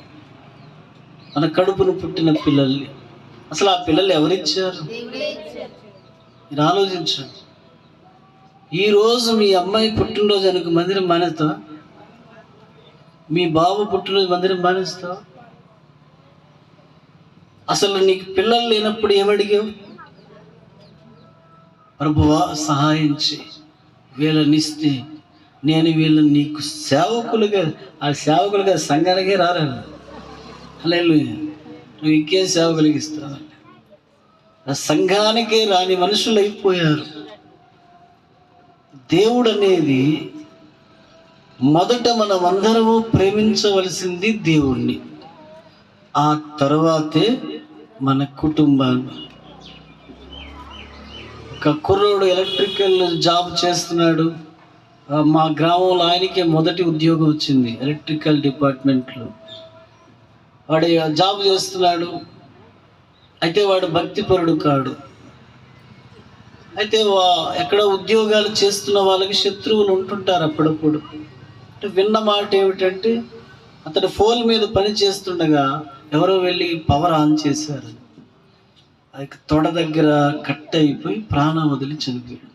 మన కడుపును పుట్టిన పిల్లల్ని. అసలు ఆ పిల్లలు ఎవరిచ్చారు? మీరు ఆలోచించండి. ఈరోజు మీ అమ్మాయి పుట్టినరోజు అనుకు మందిరం మానేస్తావా? మీ బాబు పుట్టినరోజు మందిరం మానేస్తావా? అసలు నీకు పిల్లలు లేనప్పుడు ఏమడిగావు? ప్రభువా సహాయం చేయి, వీళ్ళనిస్తే నేను వీళ్ళని నీకు సేవకులుగా, ఆ సేవకులుగా సంఘానికే రారాను. హల్లెలూయా. నువ్వు ఇంకే సేవకులకి ఇస్తావు? ఆ సంఘానికే రాని మనుషులు అయిపోయారు. దేవుడు అనేది మొదట మనం అందరము ప్రేమించవలసింది దేవుణ్ణి, ఆ తర్వాతే మన కుటుంబాన్ని. ఒక కుర్రోడు ఎలక్ట్రికల్ జాబ్ చేస్తున్నాడు. మా గ్రామంలో ఆయనకే మొదటి ఉద్యోగం వచ్చింది ఎలక్ట్రికల్ డిపార్ట్మెంట్లో. వాడు జాబ్ చేస్తున్నాడు. అయితే వాడు భక్తిపరుడు కాడు. అయితే ఎక్కడ ఉద్యోగాలు చేస్తున్న వాళ్ళకి శత్రువులు ఉంటుంటారు అప్పుడప్పుడు. అంటే విన్న మాట ఏమిటంటే, అతడు ఫోన్ మీద పని చేస్తుండగా ఎవరో వెళ్ళి పవర్ ఆన్ చేశారు. అది తొడ దగ్గర కట్ అయిపోయి ప్రాణం వదిలి చనిపోయాడు.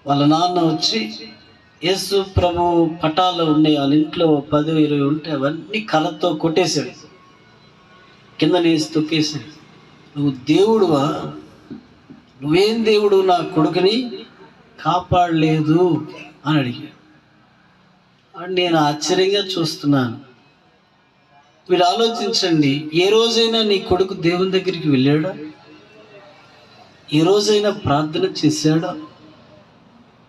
వాళ్ళ నాన్న వచ్చి యేసు ప్రభు పటాలు ఉన్నాయి వాళ్ళ ఇంట్లో 10-20 ఉంటే అవన్నీ కళ్ళతో కొట్టేశాడు, కింద నేసి తొక్కేశాడు. నువ్వు దేవుడువా? నువ్వేం దేవుడు నా కొడుకుని కాపాడలేదు అని అడిగాడు. నేను ఆశ్చర్యంగా చూస్తున్నాను. మీరు ఆలోచించండి, ఏ రోజైనా నీ కొడుకు దేవుని దగ్గరికి వెళ్ళాడా? ఏ రోజైనా ప్రార్థన చేశాడా?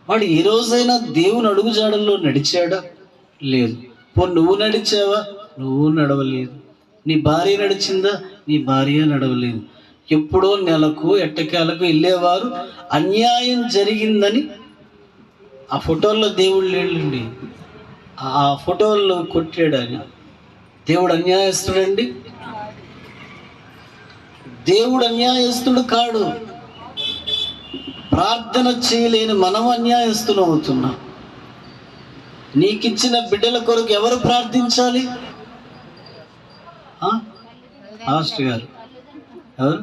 వాడు ఏ రోజైనా దేవుని అడుగుజాడల్లో నడిచాడా? లేదు. నువ్వు నడిచావా? నువ్వు నడవలేదు. నీ భార్య నడిచిందా? నీ భార్య నడవలేదు. ఎప్పుడో నెలకు ఎట్టకేలకు వెళ్ళేవారు. అన్యాయం జరిగిందని ఆ ఫోటోల్లో దేవుడు లేడండి, ఆ ఫోటోల్లో కొట్టాడు ఆయన. దేవుడు అన్యాయస్తుడండి? దేవుడు అన్యాయస్తుడు కాడు. ప్రార్థన చేయలేని మనం అన్యాయస్తులు అవుతున్నాం. నీకిచ్చిన బిడ్డల కొరకు ఎవరు ప్రార్థించాలి? పాస్టర్ గారు ఎవరు?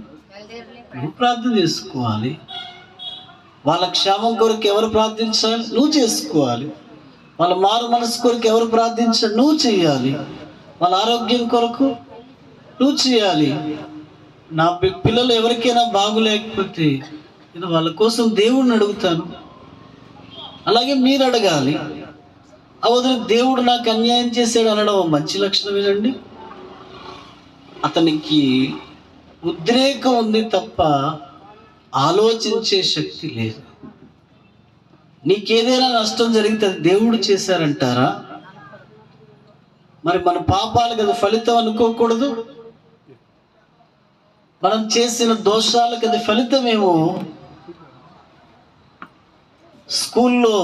నువ్వు ప్రార్థన చేసుకోవాలి. వాళ్ళ క్షేమం కొరకు ఎవరు ప్రార్థించాలి? నువ్వు చేసుకోవాలి. వాళ్ళ మారు మనసు కొరకు ఎవరు ప్రార్థించాలి? నువ్వు చేయాలి. వాళ్ళ ఆరోగ్యం కొరకు నువ్వు చేయాలి. నా పిల్లలు ఎవరికైనా బాగులేకపోతే నేను వాళ్ళ కోసం దేవుడిని అడుగుతాను. అలాగే మీరు అడగాలి. అవతల దేవుడు నాకు అన్యాయం చేశాడు అనడం మంచి లక్షణమేనండి? అతనికి ఉద్రేకం ఉంది తప్ప ఆలోచించే శక్తి లేదు. నీకేదైనా నష్టం జరిగితే దేవుడు చేశారంటారా? మరి మన పాపాలకు అది ఫలితం అనుకోకూడదు. మనం చేసిన దోషాలకు అది ఫలితమేమో. స్కూల్లో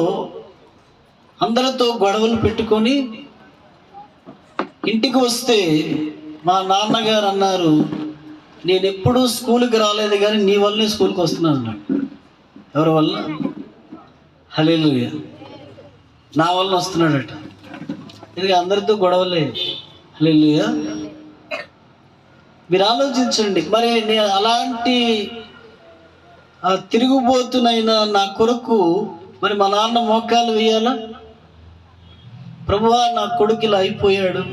అందరితో గొడవలు పెట్టుకొని ఇంటికి వస్తే మా నాన్నగారు అన్నారు, నేను ఎప్పుడూ స్కూల్కి రాలేదు కానీ నీ వల్లనే స్కూల్కి వస్తున్నాను అన్నాడు. ఎవరి వల్ల? హల్లెలూయా. నా వల్ల వస్తున్నాడట. ఇది అందరితో గొడవలే. హల్లెలూయా. మీరు ఆలోచించండి. మరి నేను అలాంటి తిరుగుబోతునైనా నా కొరకు మరి మా నాన్న మోకాలు వేయాలా? ప్రభువా, నా కొడుకు ఇలా అయిపోయాడు,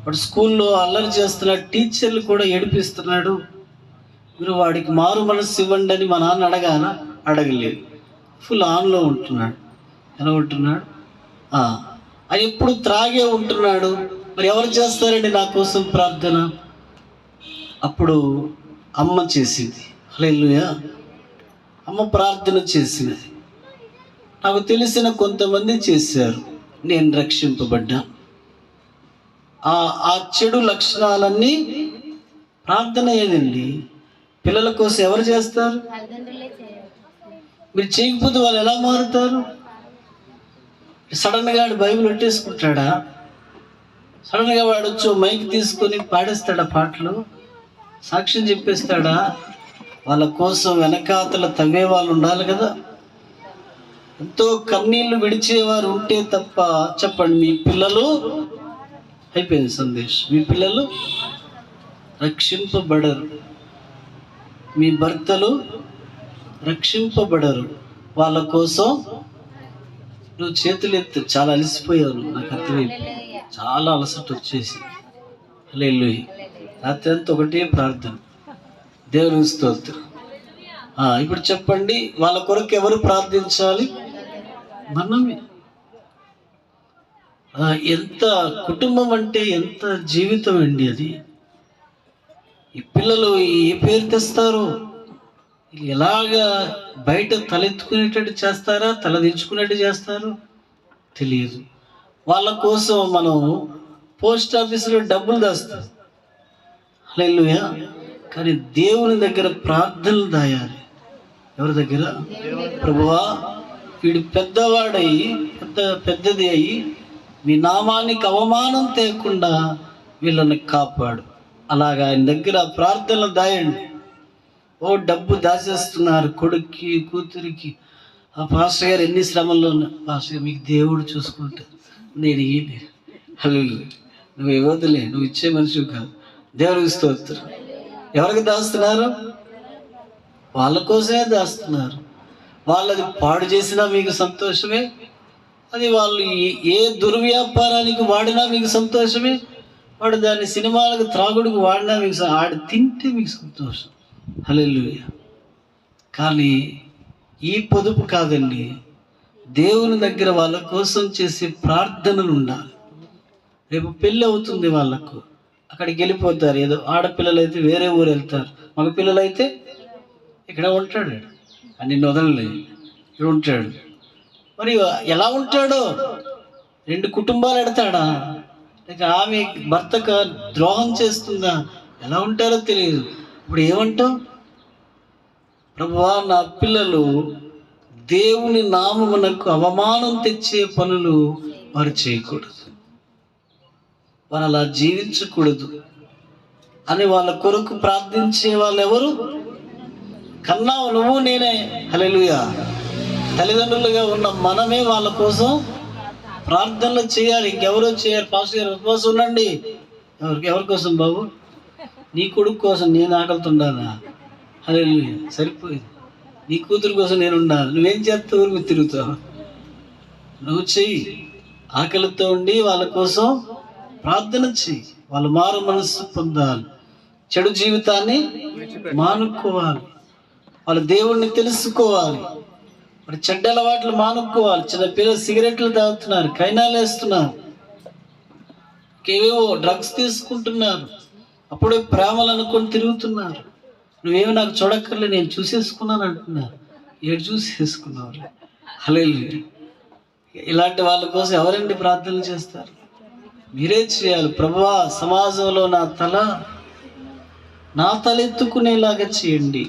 వాడు స్కూల్లో అల్లరి చేస్తున్నాడు, టీచర్లు కూడా ఏడిపిస్తున్నాడు, మీరు వాడికి మారు మనసు ఇవ్వండి అని మా నాన్న అడగాల? అడగలేదు. ఫుల్ ఆన్లో ఉంటున్నాడు. ఎలా ఉంటున్నాడు? అది ఎప్పుడు త్రాగే ఉంటున్నాడు. మరి ఎవరు చేస్తారండి నా కోసం ప్రార్థన? అప్పుడు అమ్మ చేసింది. హల్లెలూయా. అమ్మ ప్రార్థన చేసినది. నాకు తెలిసిన కొంతమంది చేశారు. నేను రక్షింపబడ్డా. ఆ చెడు లక్షణాలన్నీ ప్రార్థన ఏదండి? పిల్లల కోసం ఎవరు చేస్తారు? మీరు చేయకపోతే వాళ్ళు ఎలా మారుతారు? సడన్గా వాడు బైబిల్ పెట్టేసుకుంటాడా? సడన్గా వాడు వచ్చి మైక్ తీసుకొని పాడేస్తాడా? పాటలు సాక్ష్యం చెప్పేస్తాడా? వాళ్ళ కోసం వెనకాతల తవ్వే వాళ్ళు ఉండాలి కదా. ఎంతో కన్నీళ్లు విడిచేవారు ఉంటే తప్ప. చెప్పండి, మీ పిల్లలు అయిపోయింది సందేశం. మీ పిల్లలు రక్షింపబడరు. మీ భర్తలు రక్షింపబడరు. వాళ్ళ కోసం నువ్వు చేతులు ఎత్తు. చాలా అలసిపోయావు, నాకు అర్థమైంది. చాలా అలసట వచ్చేసి. హల్లెలూయా. రాత్రి అంతా ఒకటే ప్రార్థన. దేవుని స్తోత్రం. ఇప్పుడు చెప్పండి, వాళ్ళ కొరకు ఎవరు ప్రార్థించాలి? మనమే. ఎంత కుటుంబం అంటే ఎంత జీవితం అండి అది. ఈ పిల్లలు ఏ పేరు తెస్తారో, ఎలాగా బయట తలెత్తుకునేటట్టు చేస్తారా, తలదించుకునేట్టు చేస్తారో తెలియదు. వాళ్ళ కోసం మనం పోస్ట్ ఆఫీసులో డబ్బులు దాస్తాం, హల్లెలూయా. కానీ దేవుని దగ్గర ప్రార్థనలు దాయాలి. ఎవరి దగ్గర? ప్రభువా, వీడు పెద్దవాడై పెద్దది అయి మీ నామానికి అవమానం తేకుండా వీళ్ళని కాపాడు. అలాగా ఆయన దగ్గర ప్రార్థనలు దాయండి. ఓ డబ్బు దాచేస్తున్నారు కొడుక్కి కూతురికి. ఆ పాస్టర్ గారు ఎన్ని శ్రమల్లో ఉన్నారు. పాస్టర్ గారు మీకు దేవుడు చూసుకుంటారు, నేను ఇయ్యలే. హల్లెలూయా. నువ్వు ఇవ్వదులే, నువ్వు ఇచ్చే మనిషివి కాదు. దేవుడికి స్తోత్రం. ఎవరికి దాస్తున్నారు? వాళ్ళ కోసమే దాస్తున్నారు. వాళ్ళది పాడు చేసినా మీకు సంతోషమే, అది వాళ్ళు ఏ దుర్వ్యాపారానికి వాడినా మీకు సంతోషమే, వాడు దాన్ని సినిమాలకు త్రాగుడికి వాడినా మీకు ఆడి తింటే మీకు సంతోషం. హల్లెలూయా. కానీ ఈ పొదుపు కాదండి, దేవుని దగ్గర వాళ్ళ కోసం చేసే ప్రార్థనలు ఉండాలి. రేపు పెళ్ళి అవుతుంది వాళ్ళకు, అక్కడికి వెళ్ళిపోతారు. ఏదో ఆడపిల్లలు అయితే వేరే ఊరు వెళ్తారు, మగ పిల్లలు అయితే ఇక్కడ ఉంటాడు. నిన్ను వదలలే, ఇక్కడ ఉంటాడు. మరి ఎలా ఉంటాడో? 2 కుటుంబాలు ఎడతాడా, లేక ఆమె భర్తకు ద్రోహం చేస్తుందా? ఎలా ఉంటారో తెలియదు. ఇప్పుడు ఏమంటావు? ప్రభువా, నా పిల్లలు దేవుని నామమునకు అవమానం తెచ్చే పనులు వారు చేయకూడదు, వారు అలా జీవించకూడదు అని వాళ్ళ కొరకు ప్రార్థించే వాళ్ళు ఎవరు? కన్నావు నువ్వు, నేనే. హల్లెలూయా. తల్లిదండ్రులుగా ఉన్న మనమే వాళ్ళ కోసం ప్రార్థనలు చేయాలి. ఇంకెవరో చేయాలి. పాస్టర్ గారు ఉపవాసం ఉండండి. ఎవరి కోసం బాబు? నీ కొడుకు కోసం నేను ఆకలితుండానా? హల్లెలూయా. సరిపోయింది. నీ కూతురు కోసం నేను ఉండాలి. నువ్వేం చేస్తావు? ఊరికి తిరుగుతావు. నువ్వు చెయ్యి. ఆకలితో ఉండి వాళ్ళ కోసం ప్రార్థన చెయ్యి. వాళ్ళు మారు మనస్సు పొందాలి, చెడు జీవితాన్ని మానుకోవాలి, వాళ్ళు దేవుణ్ణి తెలుసుకోవాలి, మరి చెడ్డ అలవాట్లు మానుకోవాలి. చిన్న పిల్లలు సిగరెట్లు తాగుతున్నారు, కైనాలు వేస్తున్నారు, ఏవేవో డ్రగ్స్ తీసుకుంటున్నారు, అప్పుడే ప్రేమలు అనుకొని తిరుగుతున్నారు. నువ్వేమి నాకు చూడక్కర్లే, నేను చూసేసుకున్నాను అంటున్నారు. ఏడు చూసేసుకున్నారు. హల్లెలూయా. ఇలాంటి వాళ్ళ కోసం ఎవరండి ప్రార్థనలు చేస్తారు? మీరే చేయాలి. ప్రభువా, సమాజంలో నా తల ఎత్తుకునేలాగా చేయండి,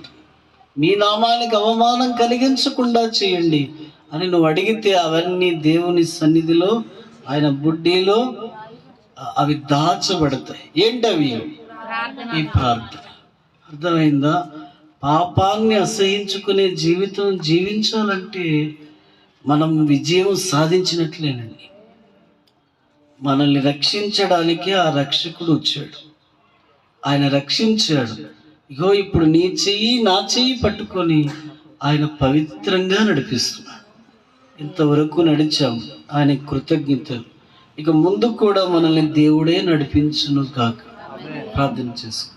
మీ నామానికి అవమానం కలిగించకుండా చేయండి అని నువ్వు అడిగితే అవన్నీ దేవుని సన్నిధిలో, ఆయన బుడ్డీలో అవి దాచబడతాయి. ఏంటవి? ఈ ప్రార్థన. అర్థమైందా? పాపాన్ని అసహించుకునే జీవితం జీవించాలంటే మనం విజయం సాధించినట్లేనండి. మనల్ని రక్షించడానికి ఆ రక్షకుడు వచ్చాడు, ఆయన రక్షించాడు. ఇగో ఇప్పుడు నీ చెయ్యి నా చెయ్యి పట్టుకొని ఆయన పవిత్రంగా నడిపిస్తున్నాడు. ఇంతవరకు నడిచాం, ఆయన కృతజ్ఞతలు. ఇక ముందు కూడా మనల్ని దేవుడే నడిపించును కాక. ప్రార్థన చేసుకో.